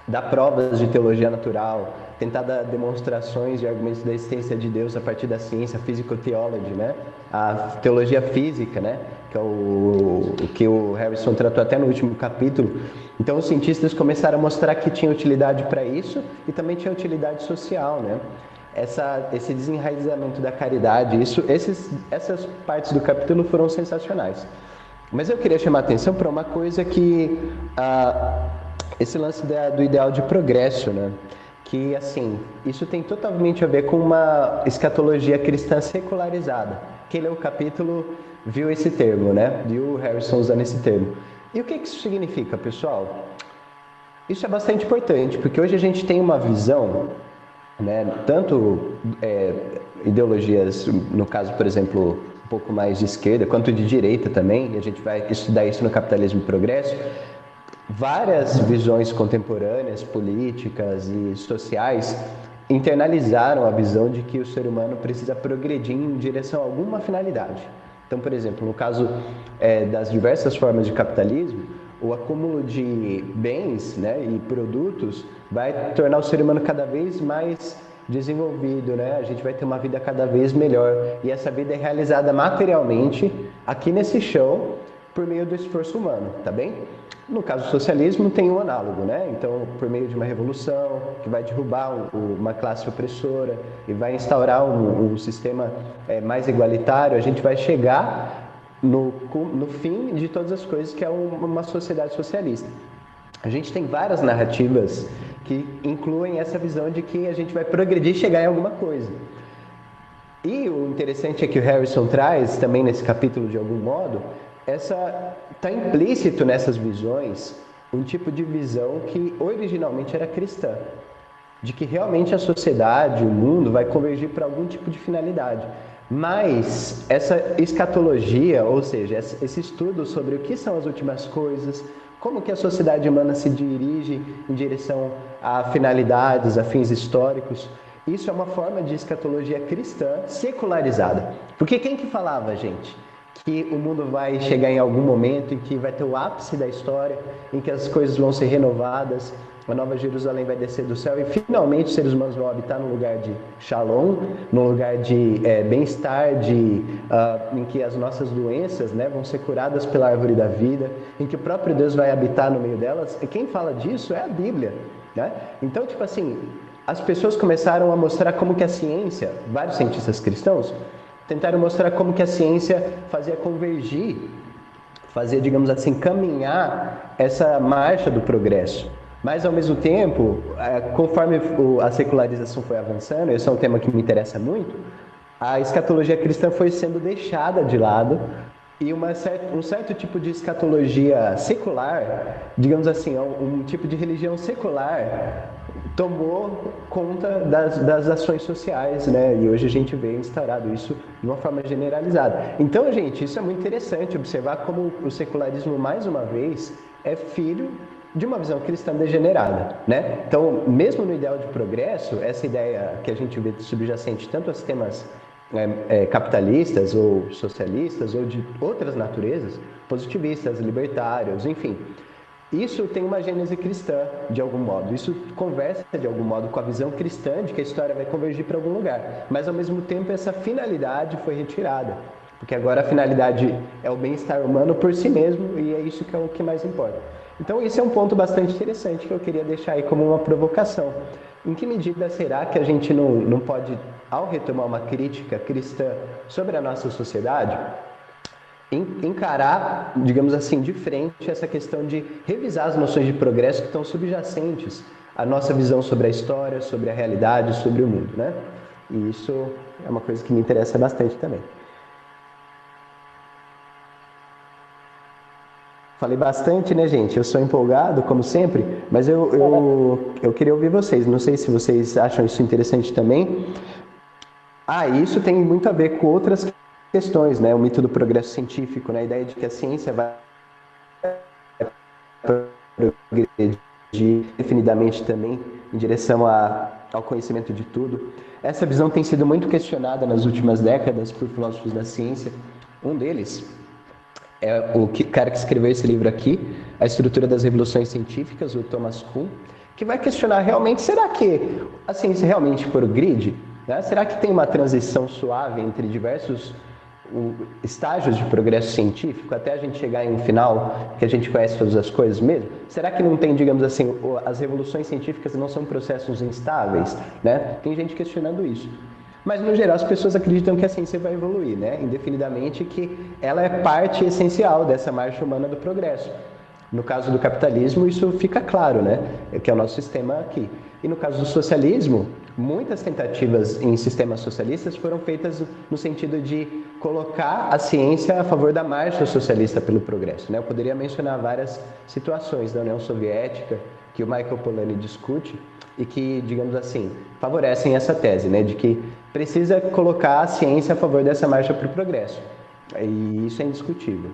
[SPEAKER 2] dar provas de teologia natural, tentar dar demonstrações de argumentos da existência de Deus a partir da ciência, physical-theology, né? A teologia física, né? Que é o que o Harrison tratou até no último capítulo. Então, os cientistas começaram a mostrar que tinha utilidade para isso e também tinha utilidade social, né? Esse desenraizamento da caridade, essas partes do capítulo foram sensacionais. Mas eu queria chamar a atenção para uma coisa que... esse lance do ideal de progresso, né? Que, assim, isso tem totalmente a ver com uma escatologia cristã secularizada. Quem leu o capítulo viu esse termo, né? Viu o Harrison usando esse termo. E o que isso significa, pessoal? Isso é bastante importante, porque hoje a gente tem uma visão, né? Tanto ideologias, no caso, por exemplo, um pouco mais de esquerda, quanto de direita também, e a gente vai estudar isso no Capitalismo e Progresso. Várias visões contemporâneas, políticas e sociais internalizaram a visão de que o ser humano precisa progredir em direção a alguma finalidade. Então, por exemplo, no caso das diversas formas de capitalismo, o acúmulo de bens, né, e produtos vai tornar o ser humano cada vez mais desenvolvido, né? A gente vai ter uma vida cada vez melhor e essa vida é realizada materialmente aqui nesse chão por meio do esforço humano, tá bem? No caso do socialismo tem um análogo, né? Então, por meio de uma revolução que vai derrubar uma classe opressora e vai instaurar um sistema mais igualitário, a gente vai chegar no fim de todas as coisas, que é uma sociedade socialista. A gente tem várias narrativas que incluem essa visão de que a gente vai progredir e chegar em alguma coisa. E o interessante é que o Harrison traz, também nesse capítulo de algum modo, está implícito nessas visões um tipo de visão que originalmente era cristã, de que realmente a sociedade, o mundo vai convergir para algum tipo de finalidade. Mas essa escatologia, ou seja, esse estudo sobre o que são as últimas coisas, como que a sociedade humana se dirige em direção a finalidades, a fins históricos, isso é uma forma de escatologia cristã secularizada. Porque quem que falava, gente? Que o mundo vai chegar em algum momento em que vai ter o ápice da história, em que as coisas vão ser renovadas, a Nova Jerusalém vai descer do céu e finalmente os seres humanos vão habitar num lugar de shalom, num lugar de bem-estar, em que as nossas doenças, né, vão ser curadas pela árvore da vida, em que o próprio Deus vai habitar no meio delas. E quem fala disso é a Bíblia, né? Então, tipo assim, as pessoas começaram a mostrar como que a ciência, vários cientistas cristãos, tentaram mostrar como que a ciência fazia convergir, fazia, digamos assim, caminhar essa marcha do progresso. Mas, ao mesmo tempo, conforme a secularização foi avançando, esse é um tema que me interessa muito, a escatologia cristã foi sendo deixada de lado e um certo tipo de escatologia secular, digamos assim, um tipo de religião secular, tomou conta das ações sociais, né? E hoje a gente vê instaurado isso de uma forma generalizada. Então, gente, isso é muito interessante observar como o secularismo, mais uma vez, é filho de uma visão cristã degenerada, né? Então, mesmo no ideal de progresso, essa ideia que a gente vê subjacente tanto a sistemas capitalistas ou socialistas ou de outras naturezas, positivistas, libertários, enfim, isso tem uma gênese cristã, de algum modo. Isso conversa, de algum modo, com a visão cristã de que a história vai convergir para algum lugar. Mas, ao mesmo tempo, essa finalidade foi retirada. Porque agora a finalidade é o bem-estar humano por si mesmo e é isso que é o que mais importa. Então, esse é um ponto bastante interessante que eu queria deixar aí como uma provocação. Em que medida será que a gente não pode, ao retomar uma crítica cristã sobre a nossa sociedade, encarar, digamos assim, de frente essa questão de revisar as noções de progresso que estão subjacentes à nossa visão sobre a história, sobre a realidade, sobre o mundo, né? E isso é uma coisa que me interessa bastante também. Falei bastante, né, gente? Eu sou empolgado, como sempre, mas eu queria ouvir vocês. Não sei se vocês acham isso interessante também. Isso tem muito a ver com outras questões, né? O mito do progresso científico, né? A ideia de que a ciência vai progredir definidamente também em direção ao conhecimento de tudo. Essa visão tem sido muito questionada nas últimas décadas por filósofos da ciência. Um deles é o cara que escreveu esse livro aqui, A Estrutura das Revoluções Científicas, o Thomas Kuhn, que vai questionar realmente, será que a ciência realmente progride? Né? Será que tem uma transição suave entre diversos estágios de progresso científico até a gente chegar em um final que a gente conhece todas as coisas mesmo? Será que não tem, digamos assim, as revoluções científicas não são processos instáveis? Né? Tem gente questionando isso. Mas, no geral, as pessoas acreditam que a ciência vai evoluir, né? Indefinidamente, que ela é parte essencial dessa marcha humana do progresso. No caso do capitalismo, isso fica claro, né? Que é o nosso sistema aqui. E no caso do socialismo, muitas tentativas em sistemas socialistas foram feitas no sentido de colocar a ciência a favor da marcha socialista pelo progresso, né? Eu poderia mencionar várias situações da União Soviética que o Michael Polanyi discute e que, digamos assim, favorecem essa tese, né? De que precisa colocar a ciência a favor dessa marcha para o progresso. E isso é indiscutível.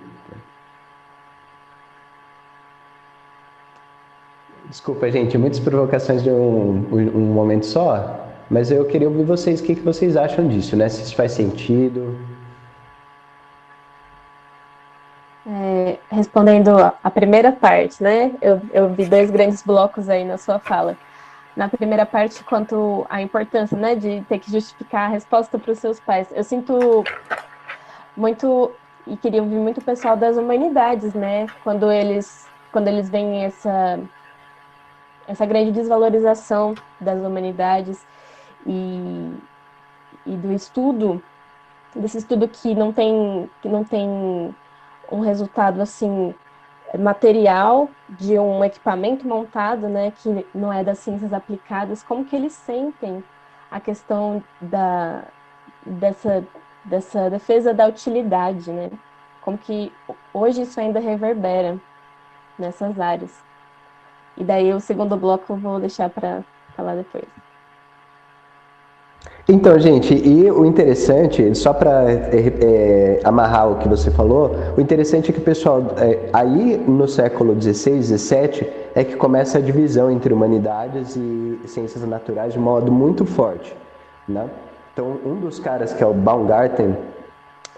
[SPEAKER 2] Desculpa, gente, muitas provocações de um momento só, mas eu queria ouvir vocês, o que vocês acham disso, né? Se isso faz sentido.
[SPEAKER 1] Respondendo a primeira parte, né? Eu vi 2 grandes blocos aí na sua fala. Na primeira parte, quanto à importância, né, de ter que justificar a resposta para os seus pais. Eu sinto muito, e queria ouvir muito o pessoal das humanidades, né? Quando eles veem essa grande desvalorização das humanidades e do estudo, desse estudo que não tem um resultado assim material de um equipamento montado, né, que não é das ciências aplicadas, como que eles sentem a questão dessa defesa da utilidade, né? Como que hoje isso ainda reverbera nessas áreas. E daí o segundo bloco eu vou deixar para falar depois.
[SPEAKER 2] Então, gente, e o interessante, só para amarrar o que você falou, o interessante é que o pessoal, aí no século XVI, XVII, é que começa a divisão entre humanidades e ciências naturais de modo muito forte, né? Então, um dos caras, que é o Baumgarten,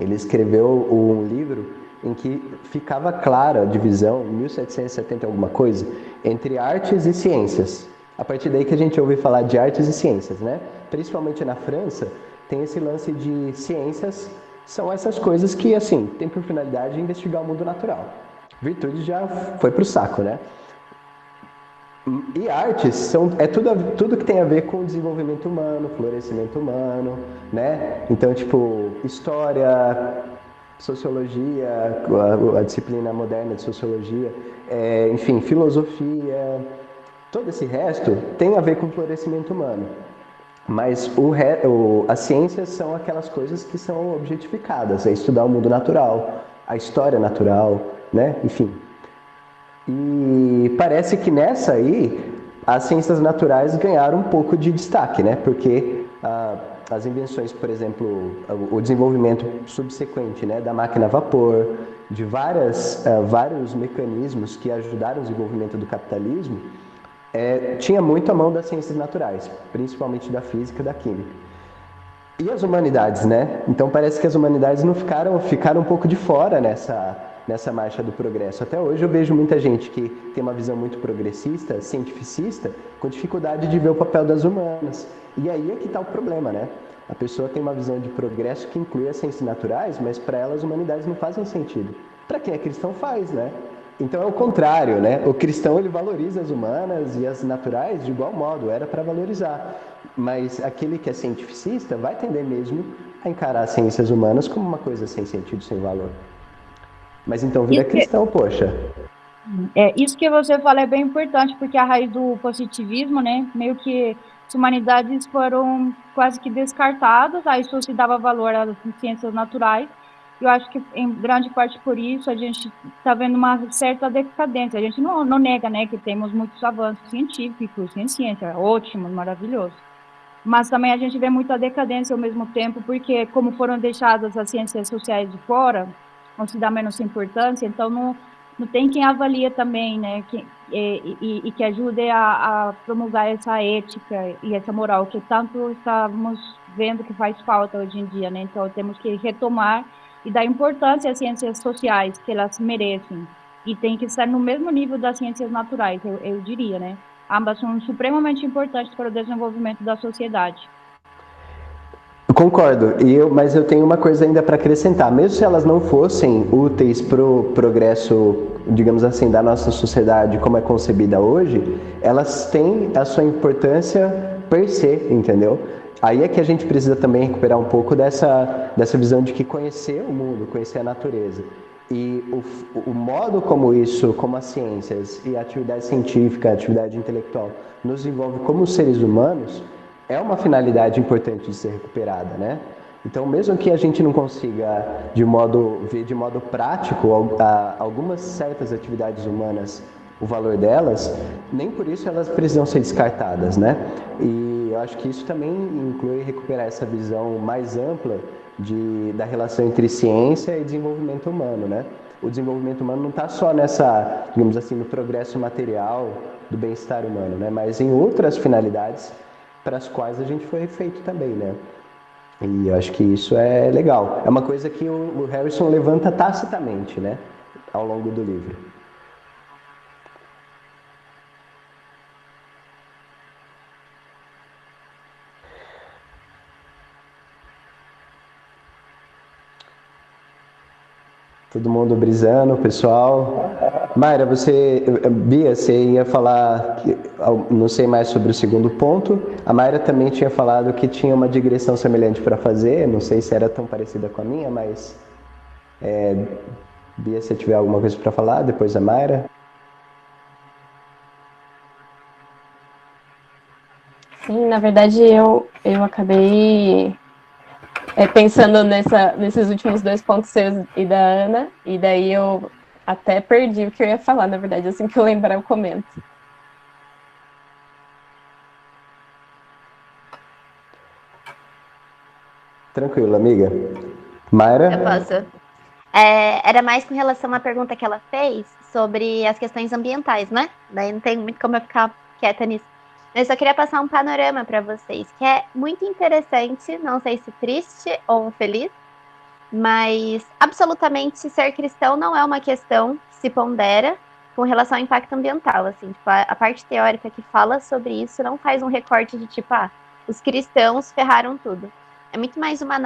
[SPEAKER 2] ele escreveu um livro em que ficava clara a divisão, em 1770 alguma coisa, entre artes e ciências. A partir daí que a gente ouve falar de artes e ciências, né? Principalmente na França, tem esse lance de ciências, são essas coisas que, assim, tem por finalidade investigar o mundo natural. Virtude já foi pro saco, né? E artes é tudo que tem a ver com o desenvolvimento humano, florescimento humano, né? Então, tipo, história, sociologia, a disciplina moderna de sociologia, enfim, filosofia, todo esse resto tem a ver com o florescimento humano. Mas as ciências são aquelas coisas que são objetificadas, é estudar o mundo natural, a história natural, né? Enfim. E parece que nessa aí, as ciências naturais ganharam um pouco de destaque, né? Porque as invenções, por exemplo, o desenvolvimento subsequente, né, da máquina a vapor, de vários mecanismos que ajudaram o desenvolvimento do capitalismo, tinha muito a mão das ciências naturais, principalmente da física e da química. E as humanidades, né? Então parece que as humanidades não ficaram um pouco de fora nessa marcha do progresso. Até hoje eu vejo muita gente que tem uma visão muito progressista, cientificista, com dificuldade de ver o papel das humanas. E aí é que está o problema, né? A pessoa tem uma visão de progresso que inclui as ciências naturais, mas para ela as humanidades não fazem sentido. Para quem é cristão faz, né? Então é o contrário, né? O cristão ele valoriza as humanas e as naturais de igual modo, era para valorizar. Mas aquele que é cientificista vai tender mesmo a encarar as ciências humanas como uma coisa sem sentido, sem valor. Mas então vira cristão, poxa.
[SPEAKER 4] Isso que você fala é bem importante, porque a raiz do positivismo, né, meio que as humanidades foram quase que descartadas, aí só se dava valor às ciências naturais, eu acho que, em grande parte por isso, a gente está vendo uma certa decadência. A gente não nega, né, que temos muitos avanços científicos, em ciência, ótimo, maravilhoso. Mas também a gente vê muita decadência ao mesmo tempo, porque como foram deixadas as ciências sociais de fora, não se dá menos importância, então não tem quem avalie também, né, e que ajude a promulgar essa ética e essa moral que tanto estamos vendo que faz falta hoje em dia, né? Então temos que retomar e dar importância às ciências sociais que elas merecem e tem que estar no mesmo nível das ciências naturais, eu diria, né? Ambas são supremamente importantes para o desenvolvimento da sociedade.
[SPEAKER 2] Eu concordo, mas eu tenho uma coisa ainda para acrescentar. Mesmo se elas não fossem úteis para o progresso, digamos assim, da nossa sociedade como é concebida hoje, elas têm a sua importância per se, entendeu? Aí é que a gente precisa também recuperar um pouco dessa visão de que conhecer o mundo, conhecer a natureza. E o modo como isso, como as ciências e a atividade científica, a atividade intelectual nos envolve como seres humanos, é uma finalidade importante de ser recuperada, né? Então, mesmo que a gente não consiga ver de modo prático algumas certas atividades humanas, o valor delas, nem por isso elas precisam ser descartadas, né? E eu acho que isso também inclui recuperar essa visão mais ampla da relação entre ciência e desenvolvimento humano, né? O desenvolvimento humano não está só nessa, digamos assim, no progresso material do bem-estar humano, né? Mas em outras finalidades para as quais a gente foi feito também, né? E eu acho que isso é legal. É uma coisa que o Harrison levanta tacitamente, né? Ao longo do livro. Todo mundo brisando, pessoal. Mayra, Bia, você ia falar, não sei mais sobre o segundo ponto. A Mayra também tinha falado que tinha uma digressão semelhante para fazer, não sei se era tão parecida com a minha, mas Bia, se tiver alguma coisa para falar, depois a Mayra.
[SPEAKER 1] Sim, na verdade eu acabei pensando nesses últimos 2 pontos seus e da Ana, e daí eu até perdi o que eu ia falar, na verdade, assim que eu lembrar eu comento.
[SPEAKER 2] Tranquilo, amiga. Mayra?
[SPEAKER 3] Eu posso. Era mais com relação à pergunta que ela fez sobre as questões ambientais, né? Daí não tem muito como eu ficar quieta nisso. Mas eu só queria passar um panorama para vocês, que é muito interessante, não sei se triste ou feliz, mas absolutamente ser cristão não é uma questão que se pondera com relação ao impacto ambiental, assim, tipo, a parte teórica que fala sobre isso não faz um recorte de tipo, os cristãos ferraram tudo. É muito mais uma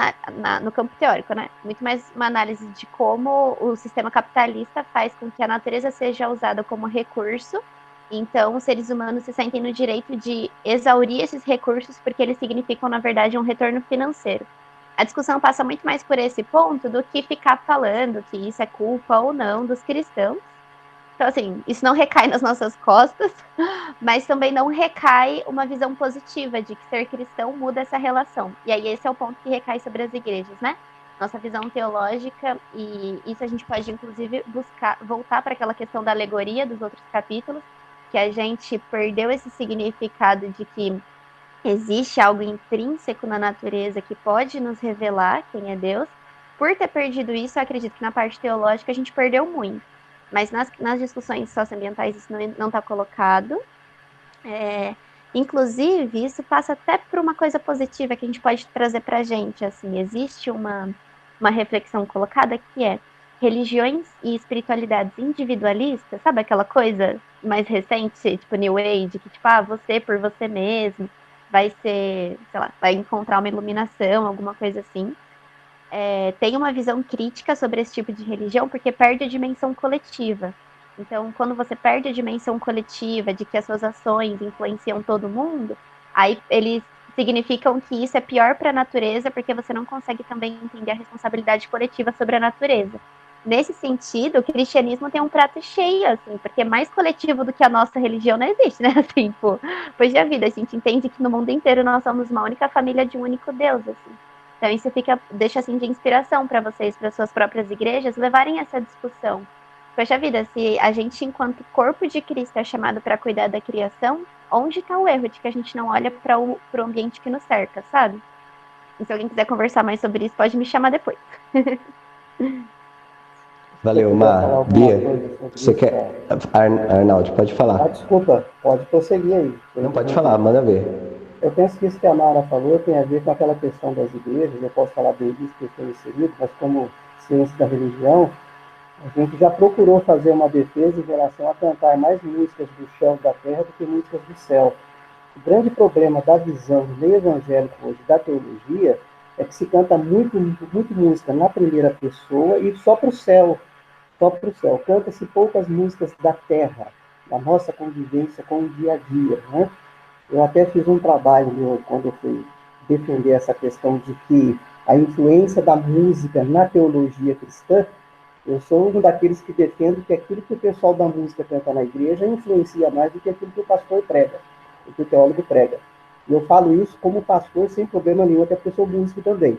[SPEAKER 3] no campo teórico, né? Muito mais uma análise de como o sistema capitalista faz com que a natureza seja usada como recurso. Então, os seres humanos se sentem no direito de exaurir esses recursos porque eles significam, na verdade, um retorno financeiro. A discussão passa muito mais por esse ponto do que ficar falando que isso é culpa ou não dos cristãos. Então, assim, isso não recai nas nossas costas, mas também não recai uma visão positiva de que ser cristão muda essa relação. E aí esse é o ponto que recai sobre as igrejas, né? Nossa visão teológica, e isso a gente pode, inclusive, voltar para aquela questão da alegoria dos outros capítulos, que a gente perdeu esse significado de que existe algo intrínseco na natureza que pode nos revelar quem é Deus. Por ter perdido isso, eu acredito que na parte teológica a gente perdeu muito. Mas nas discussões socioambientais isso não está colocado. Inclusive, isso passa até por uma coisa positiva que a gente pode trazer para a gente. Assim, existe uma reflexão colocada que é religiões e espiritualidades individualistas, sabe aquela coisa mais recente, tipo New Age, que tipo, você por você mesmo, vai ser, sei lá, vai encontrar uma iluminação, alguma coisa assim. Tem uma visão crítica sobre esse tipo de religião porque perde a dimensão coletiva. Então, quando você perde a dimensão coletiva de que as suas ações influenciam todo mundo, aí eles significam que isso é pior para a natureza porque você não consegue também entender a responsabilidade coletiva sobre a natureza. Nesse sentido, o cristianismo tem um prato cheio, assim, porque mais coletivo do que a nossa religião não existe, né? Assim, pois a vida, a gente entende que no mundo inteiro nós somos uma única família de um único Deus, assim. Então isso deixa assim de inspiração para vocês, para suas próprias igrejas, levarem essa discussão. Poxa vida, se a gente, enquanto corpo de Cristo, é chamado para cuidar da criação, onde está o erro de que a gente não olha para o ambiente que nos cerca, sabe? E se alguém quiser conversar mais sobre isso, pode me chamar depois.
[SPEAKER 2] Valeu, Mar. Bia, você quer... Arnaldo, pode falar.
[SPEAKER 5] Desculpa, pode prosseguir aí.
[SPEAKER 2] Não, pode falar, manda ver.
[SPEAKER 5] Eu penso que isso que a Mara falou tem a ver com aquela questão das igrejas, eu posso falar bem disso que eu estou inserido, mas como ciência da religião, a gente já procurou fazer uma defesa em relação a cantar mais músicas do chão da terra do que músicas do céu. O grande problema da visão do meio evangélico hoje, da teologia, é que se canta muito música na primeira pessoa e só para o céu. Só para o céu. Canta-se poucas músicas da terra, da nossa convivência com o dia a dia, né? Eu até fiz um trabalho quando eu fui defender essa questão de que a influência da música na teologia cristã, eu sou um daqueles que defendo que aquilo que o pessoal da música canta na igreja influencia mais do que aquilo que o pastor prega, do que o teólogo prega. E eu falo isso como pastor sem problema nenhum, até porque eu sou músico também.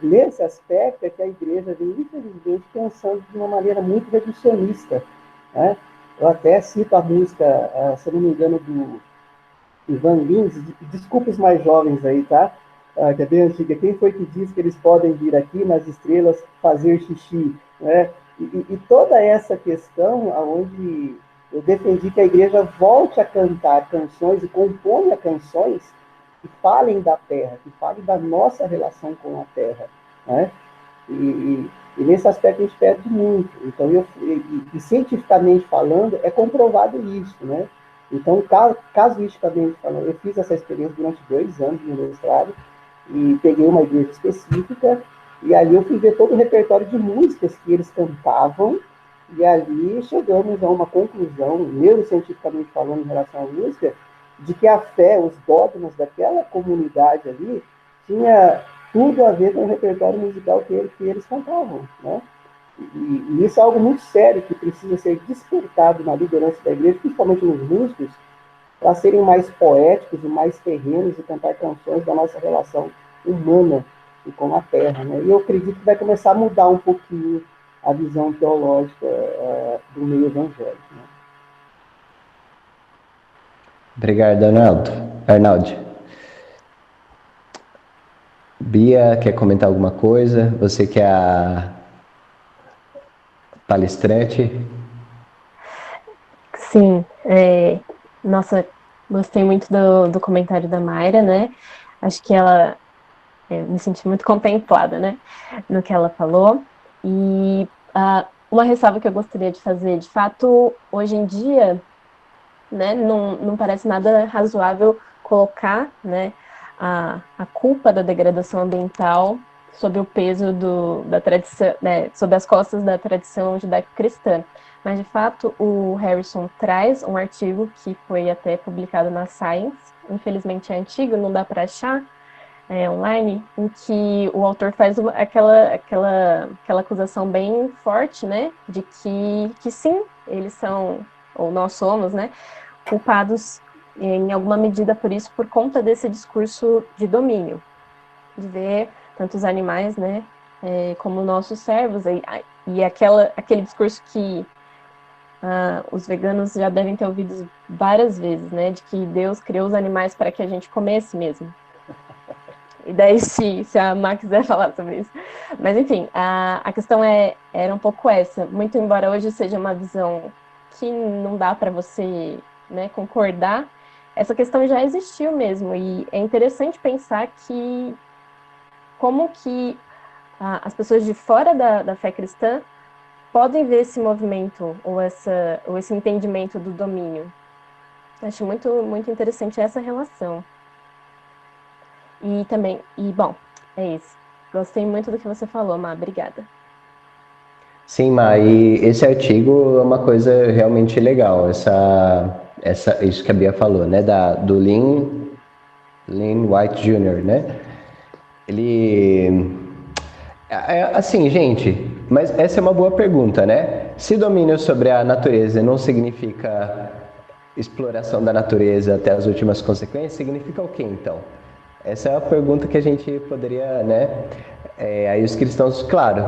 [SPEAKER 5] Nesse aspecto é que a igreja vem, infelizmente, pensando de uma maneira muito reducionista, né? Eu até cito a música, se eu não me engano, do Ivan Lins, desculpa os mais jovens aí, tá? Que é bem antiga. Quem foi que disse que eles podem vir aqui nas estrelas fazer xixi, né? E toda essa questão onde eu defendi que a igreja volte a cantar canções e componha canções que falem da terra, que falem da nossa relação com a terra, né? E nesse aspecto a gente perde muito. Então, cientificamente falando, é comprovado isso, né? Então, casuisticamente falando, eu fiz essa experiência durante 2 anos no mestrado e peguei uma igreja específica e ali eu fui ver todo o repertório de músicas que eles cantavam e ali chegamos a uma conclusão, neurocientificamente falando, em relação à música, de que a fé, os dogmas daquela comunidade ali, tinha tudo a ver com o repertório musical que eles cantavam, né? E isso é algo muito sério que precisa ser despertado na liderança da igreja, principalmente nos músicos, para serem mais poéticos e mais terrenos e cantar canções da nossa relação humana e com a terra, né? E eu acredito que vai começar a mudar um pouquinho a visão teológica do meio evangélico, né?
[SPEAKER 2] Obrigado, Arnaldo. Bia, quer comentar alguma coisa? Você que é a palestrante?
[SPEAKER 1] Sim, nossa, gostei muito do comentário da Mayra, né? Acho que ela me senti muito contemplada, né? No que ela falou. E uma ressalva que eu gostaria de fazer, de fato, hoje em dia, né, não parece nada razoável colocar, né, a culpa da degradação ambiental sob o peso da tradição, né, sob as costas da tradição judaico-cristã. Mas, de fato, o Harrison traz um artigo que foi até publicado na Science, infelizmente é antigo, não dá para achar online, em que o autor faz aquela acusação bem forte, né, de que sim, eles são, ou nós somos, né, culpados em alguma medida por isso, por conta desse discurso de domínio, de ver tanto os animais, né, como nossos servos, e aquele discurso que os veganos já devem ter ouvido várias vezes, né, de que Deus criou os animais para que a gente comesse mesmo. E daí, se a Má quiser falar sobre isso. Mas, enfim, a questão era um pouco essa. Muito embora hoje seja uma visão que não dá para você, né, concordar, essa questão já existiu mesmo. E é interessante pensar que como que as pessoas de fora da fé cristã podem ver esse movimento ou esse entendimento do domínio. Acho muito, muito interessante essa relação. E também, bom, é isso. Gostei muito do que você falou, Má, obrigada.
[SPEAKER 2] Sim, Má, e esse artigo é uma coisa realmente legal, isso que a Bia falou, né, do Lynn White Jr., né? Ele... Assim, gente, mas essa é uma boa pergunta, né? Se domínio sobre a natureza não significa exploração da natureza até as últimas consequências, significa o quê, então? Essa é a pergunta que a gente poderia, né? Aí os cristãos, claro,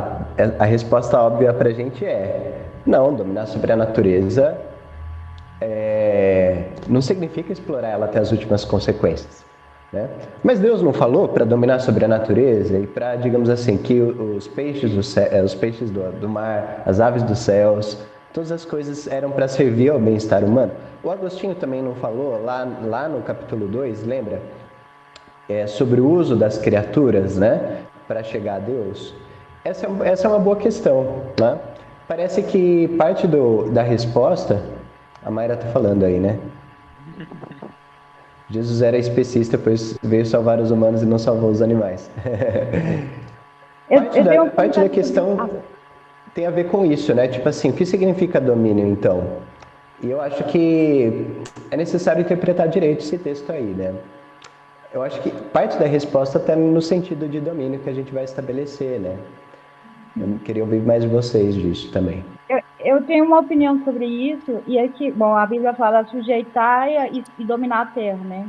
[SPEAKER 2] a resposta óbvia pra gente é não, dominar sobre a natureza não significa explorar ela até as últimas consequências. Né? Mas Deus não falou para dominar sobre a natureza e para, digamos assim, que os peixes, os peixes do mar, as aves dos céus, todas as coisas eram para servir ao bem-estar humano. O Agostinho também não falou lá no capítulo 2, lembra? Sobre o uso das criaturas, né, para chegar a Deus. Essa é uma boa questão, né? Parece que parte da resposta, a Mayra está falando aí, né? Jesus era especista, pois veio salvar os humanos e não salvou os animais. Parte da questão tem a ver com isso, né? Tipo assim, o que significa domínio, então? E eu acho que é necessário interpretar direito esse texto aí, né? Eu acho que parte da resposta está no sentido de domínio que a gente vai estabelecer, né? Eu queria ouvir mais de vocês disso também.
[SPEAKER 4] Eu tenho uma opinião sobre isso, e é que, bom, a Bíblia fala sujeitar e dominar a terra, né?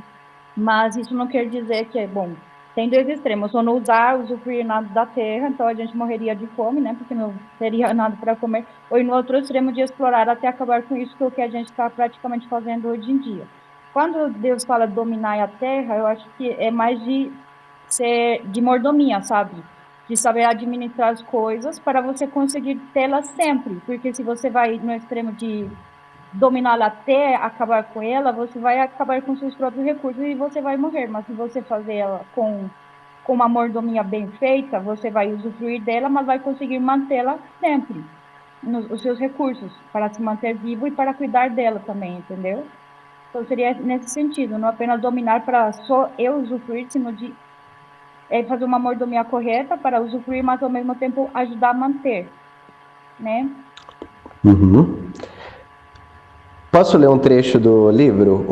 [SPEAKER 4] Mas isso não quer dizer que, bom, tem dois extremos, ou não usar, usufruir nada da terra, então a gente morreria de fome, né? Porque não teria nada para comer, ou no outro extremo de explorar até acabar com isso, que é o que a gente está praticamente fazendo hoje em dia. Quando Deus fala dominar a terra, eu acho que é mais de mordomia, sabe? De saber administrar as coisas para você conseguir tê-las sempre. Porque se você vai no extremo de dominá-la até acabar com ela, você vai acabar com seus próprios recursos e você vai morrer. Mas se você fazer ela com uma mordomia bem feita, você vai usufruir dela, mas vai conseguir mantê-la sempre. Os seus recursos, para se manter vivo e para cuidar dela também, entendeu? Então seria nesse sentido, não apenas dominar para só eu usufruir, sino de fazer uma mordomia correta para usufruir, mas ao mesmo tempo ajudar a manter, né?
[SPEAKER 2] Uhum. Posso ler um trecho do livro?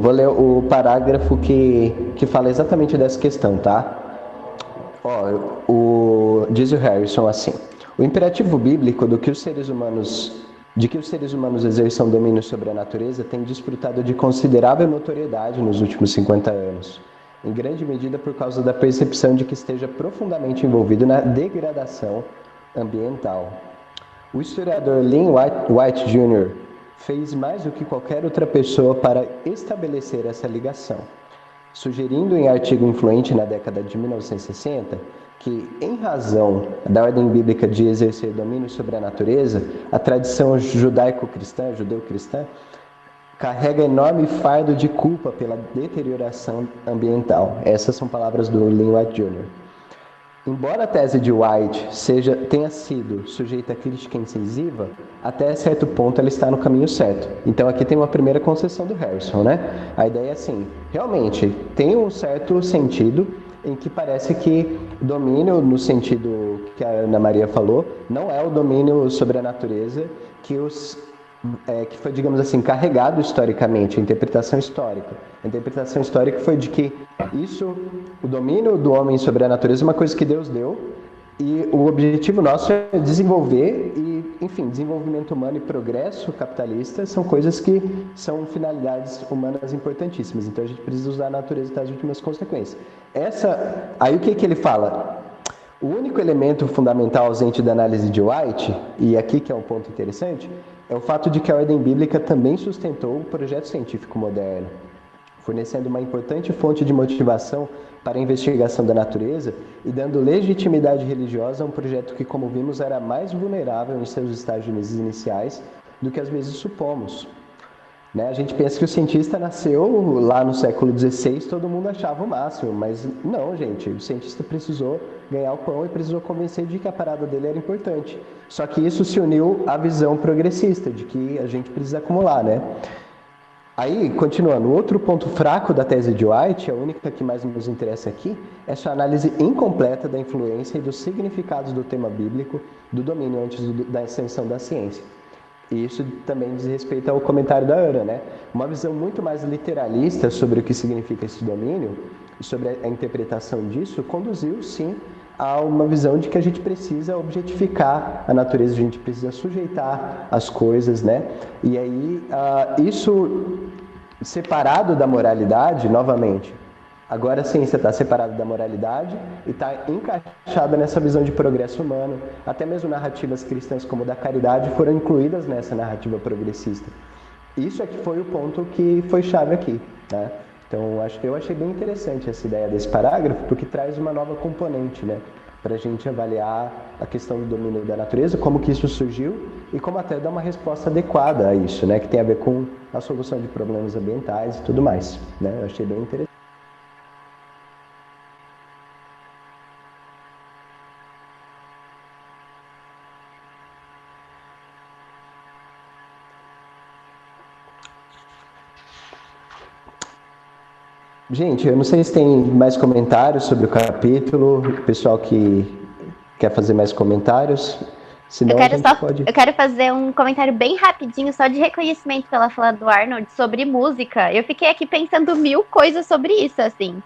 [SPEAKER 2] Vou ler o parágrafo que fala exatamente dessa questão, tá? Diz o Harrison assim: o imperativo bíblico de que os seres humanos exerçam domínio sobre a natureza tem desfrutado de considerável notoriedade nos últimos 50 anos, em grande medida por causa da percepção de que esteja profundamente envolvido na degradação ambiental. O historiador Lynn White Jr. fez mais do que qualquer outra pessoa para estabelecer essa ligação, sugerindo em artigo influente na década de 1960 que, em razão da ordem bíblica de exercer domínio sobre a natureza, a tradição judeu-cristã, carrega enorme fardo de culpa pela deterioração ambiental. Essas são palavras do Lynn White Jr. Embora a tese de White tenha sido sujeita a crítica incisiva, até certo ponto ela está no caminho certo. Então aqui tem uma primeira concessão do Harrison, né? A ideia é assim, realmente tem um certo sentido em que parece que domínio, no sentido que a Ana Maria falou, não é o domínio sobre a natureza que foi, digamos assim, carregado historicamente, a interpretação histórica. A interpretação histórica foi de que o domínio do homem sobre a natureza é uma coisa que Deus deu, e o objetivo nosso é desenvolver, desenvolvimento humano e progresso capitalista são coisas que são finalidades humanas importantíssimas. Então a gente precisa usar a natureza até as últimas consequências. Aí o que ele fala? O único elemento fundamental ausente da análise de White, e aqui que é um ponto interessante, é o fato de que a ordem bíblica também sustentou o projeto científico moderno, fornecendo uma importante fonte de motivação para a investigação da natureza e dando legitimidade religiosa a um projeto que, como vimos, era mais vulnerável em seus estágios iniciais do que às vezes supomos. Né? A gente pensa que o cientista nasceu lá no século XVI, todo mundo achava o máximo, mas não, gente, o cientista precisou ganhar o pão e precisou convencer de que a parada dele era importante. Só que isso se uniu à visão progressista, de que a gente precisa acumular, né? Aí, continuando, outro ponto fraco da tese de White, a única que mais nos interessa aqui, é sua análise incompleta da influência e dos significados do tema bíblico do domínio antes da ascensão da ciência. E isso também diz respeito ao comentário da Ana, né? Uma visão muito mais literalista sobre o que significa esse domínio e sobre a interpretação disso conduziu, sim, a uma visão de que a gente precisa objetificar a natureza, a gente precisa sujeitar as coisas, né? E aí, isso separado da moralidade, novamente, Agora a ciência está separada da moralidade e está encaixada nessa visão de progresso humano. Até mesmo narrativas cristãs como da caridade foram incluídas nessa narrativa progressista. Isso é que foi o ponto que foi chave aqui, né? Então eu achei bem interessante essa ideia desse parágrafo, porque traz uma nova componente, né? Para a gente avaliar a questão do domínio da natureza, como que isso surgiu e como até dar uma resposta adequada a isso, né? Que tem a ver com a solução de problemas ambientais e tudo mais, né? Eu achei bem interessante. Gente, eu não sei se tem mais comentários sobre o capítulo, o pessoal que quer fazer mais comentários, senão
[SPEAKER 3] Eu quero fazer um comentário bem rapidinho, só de reconhecimento pela fala do Arnold sobre música. Eu fiquei aqui pensando 1000 coisas sobre isso, assim.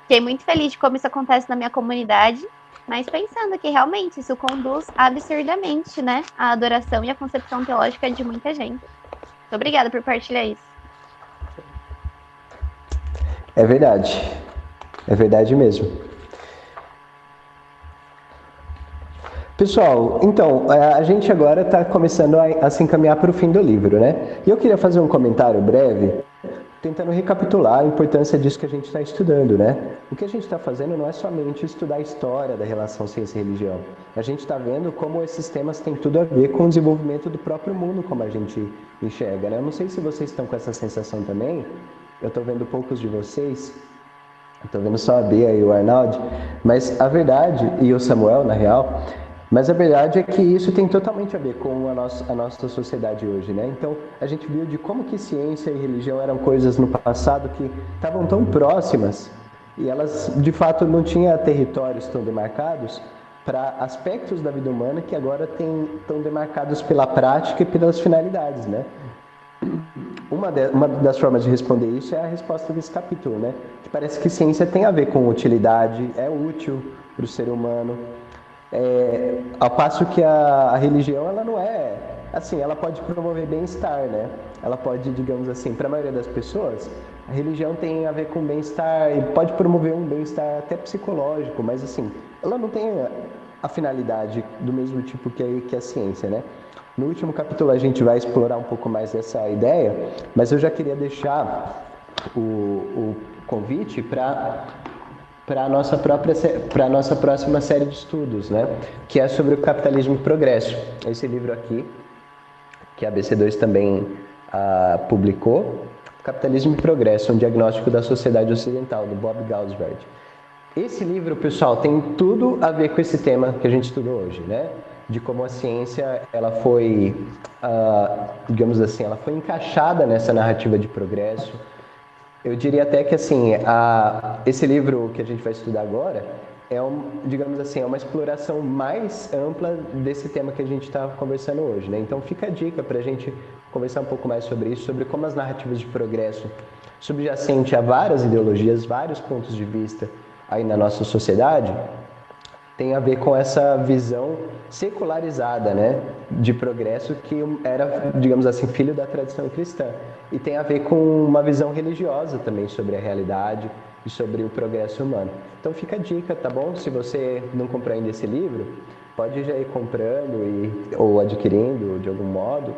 [SPEAKER 3] Fiquei muito feliz de como isso acontece na minha comunidade, mas pensando que realmente isso conduz absurdamente, né, à adoração e à concepção teológica de muita gente. Muito obrigada por partilhar isso.
[SPEAKER 2] É verdade mesmo. Pessoal, então, a gente agora está começando a se encaminhar para o fim do livro, né? E eu queria fazer um comentário breve, tentando recapitular a importância disso que a gente está estudando, né? O que a gente está fazendo não é somente estudar a história da relação ciência e religião. A gente está vendo como esses temas têm tudo a ver com o desenvolvimento do próprio mundo, como a gente enxerga, né? Eu não sei se vocês estão com essa sensação também. Eu estou vendo poucos de vocês, estou vendo só a Bia e o Arnaldo, mas a verdade, e o Samuel, na real, mas a verdade é que isso tem totalmente a ver com a nossa sociedade hoje, né? Então, a gente viu de como que ciência e religião eram coisas no passado que estavam tão próximas e elas, de fato, não tinham territórios tão demarcados para aspectos da vida humana que agora estão demarcados pela prática e pelas finalidades, né? Uma das formas de responder isso é a resposta desse capítulo, né? Que parece que ciência tem a ver com utilidade, é útil para o ser humano. Ao passo que a religião, ela não é... Assim, ela pode promover bem-estar, né? Ela pode, digamos assim, para a maioria das pessoas, a religião tem a ver com bem-estar e pode promover um bem-estar até psicológico, mas assim, ela não tem a finalidade do mesmo tipo que a ciência, né? No último capítulo a gente vai explorar um pouco mais essa ideia, mas eu já queria deixar o convite para a nossa próxima série de estudos, né? Que é sobre o capitalismo e progresso. Esse livro aqui, que a ABC2 também publicou, Capitalismo e Progresso, um diagnóstico da sociedade ocidental, do Bob Galsberg. Esse livro, pessoal, tem tudo a ver com esse tema que a gente estudou hoje, né? De como a ciência, ela foi, digamos assim, ela foi encaixada nessa narrativa de progresso. Eu diria até que, assim, esse livro que a gente vai estudar agora digamos assim, é uma exploração mais ampla desse tema que a gente está conversando hoje, né? Então fica a dica para a gente conversar um pouco mais sobre isso, sobre como as narrativas de progresso, subjacente a várias ideologias, vários pontos de vista aí na nossa sociedade, tem a ver com essa visão secularizada, né, de progresso que era, digamos assim, filho da tradição cristã. E tem a ver com uma visão religiosa também sobre a realidade e sobre o progresso humano. Então fica a dica, tá bom? Se você não comprou ainda esse livro, pode já ir comprando ou adquirindo de algum modo,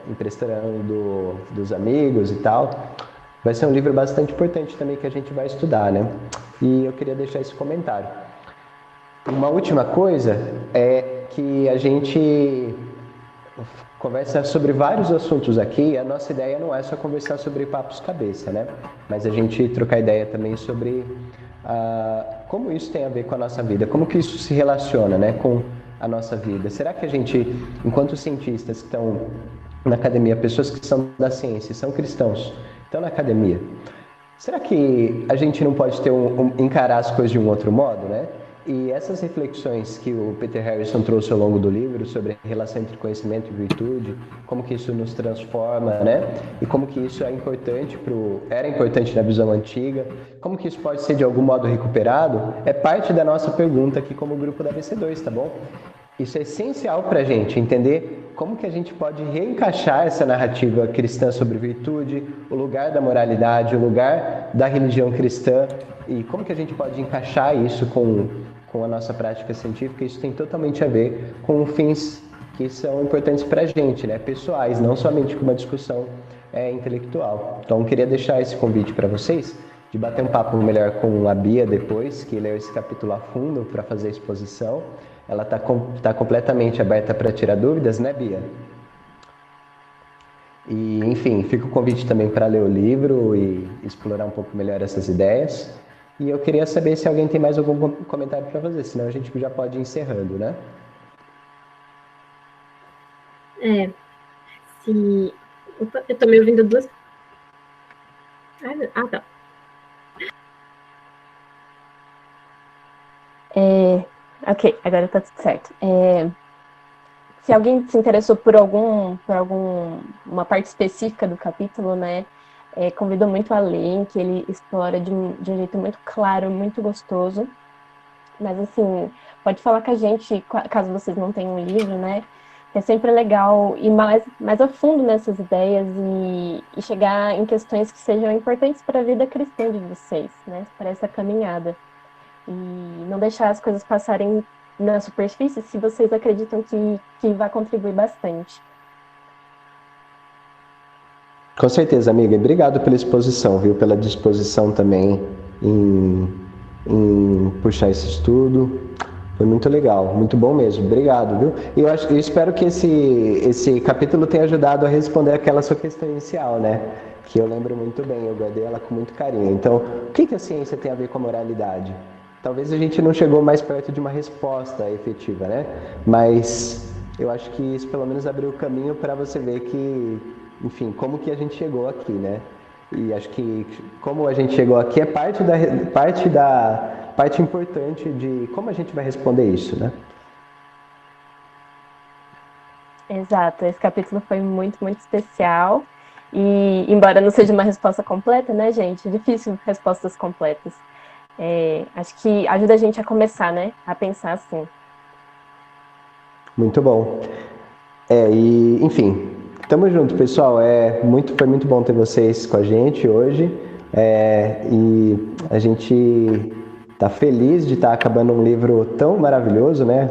[SPEAKER 2] emprestando dos amigos e tal. Vai ser um livro bastante importante também que a gente vai estudar, né? E eu queria deixar esse comentário. Uma última coisa é que a gente conversa sobre vários assuntos aqui. A nossa ideia não é só conversar sobre papos cabeça, né? Mas a gente trocar ideia também sobre como isso tem a ver com a nossa vida, como que isso se relaciona, né, com a nossa vida. Será que a gente, enquanto cientistas que estão na academia, pessoas que são da ciência, são cristãos, estão na academia, será que a gente não pode encarar as coisas de um outro modo, né? E essas reflexões que o Peter Harrison trouxe ao longo do livro sobre a relação entre conhecimento e virtude, como que isso nos transforma, né? E como que isso era importante na visão antiga, como que isso pode ser de algum modo recuperado, é parte da nossa pergunta aqui como grupo da ABC2, tá bom? Isso é essencial para a gente entender como que a gente pode reencaixar essa narrativa cristã sobre virtude, o lugar da moralidade, o lugar da religião cristã e como que a gente pode encaixar isso com a nossa prática científica. Isso tem totalmente a ver com fins que são importantes para a gente, né? Pessoais, não somente com uma discussão intelectual. Então, eu queria deixar esse convite para vocês, de bater um papo melhor com a Bia depois, que leu esse capítulo a fundo para fazer a exposição. Ela tá completamente aberta para tirar dúvidas, né, Bia? E, enfim, fica o convite também para ler o livro e explorar um pouco melhor essas ideias. E eu queria saber se alguém tem mais algum comentário para fazer, senão a gente já pode ir encerrando, né?
[SPEAKER 1] Se... Opa, eu tô me ouvindo duas... Ah, tá. Ok, agora tá tudo certo. Se alguém se interessou por uma parte específica do capítulo, né, convido muito a ler, em que ele explora de um jeito muito claro, muito gostoso. Mas, assim, pode falar com a gente, caso vocês não tenham um livro, né, é sempre legal ir mais a fundo nessas ideias e chegar em questões que sejam importantes para a vida cristã de vocês, né, para essa caminhada. E não deixar as coisas passarem na superfície se vocês acreditam que vai contribuir bastante.
[SPEAKER 2] Com certeza, amiga. Obrigado pela exposição, viu? Pela disposição também em puxar esse estudo. Foi muito legal, muito bom mesmo. Obrigado, viu? E eu espero que esse capítulo tenha ajudado a responder aquela sua questão inicial, né? Que eu lembro muito bem, eu guardei ela com muito carinho. Então, o que a ciência tem a ver com a moralidade? Talvez a gente não chegou mais perto de uma resposta efetiva, né? Mas eu acho que isso pelo menos abriu o caminho para você ver que, enfim, como que a gente chegou aqui, né? E acho que como a gente chegou aqui é parte importante de como a gente vai responder isso, né?
[SPEAKER 1] Exato, esse capítulo foi muito, muito especial. E, embora não seja uma resposta completa, né, gente? É difícil respostas completas. Acho que ajuda a gente a começar, né? A pensar assim.
[SPEAKER 2] Muito bom. Enfim, tamo junto, pessoal. Foi muito bom ter vocês com a gente hoje. E a gente tá feliz de estar acabando um livro tão maravilhoso, né?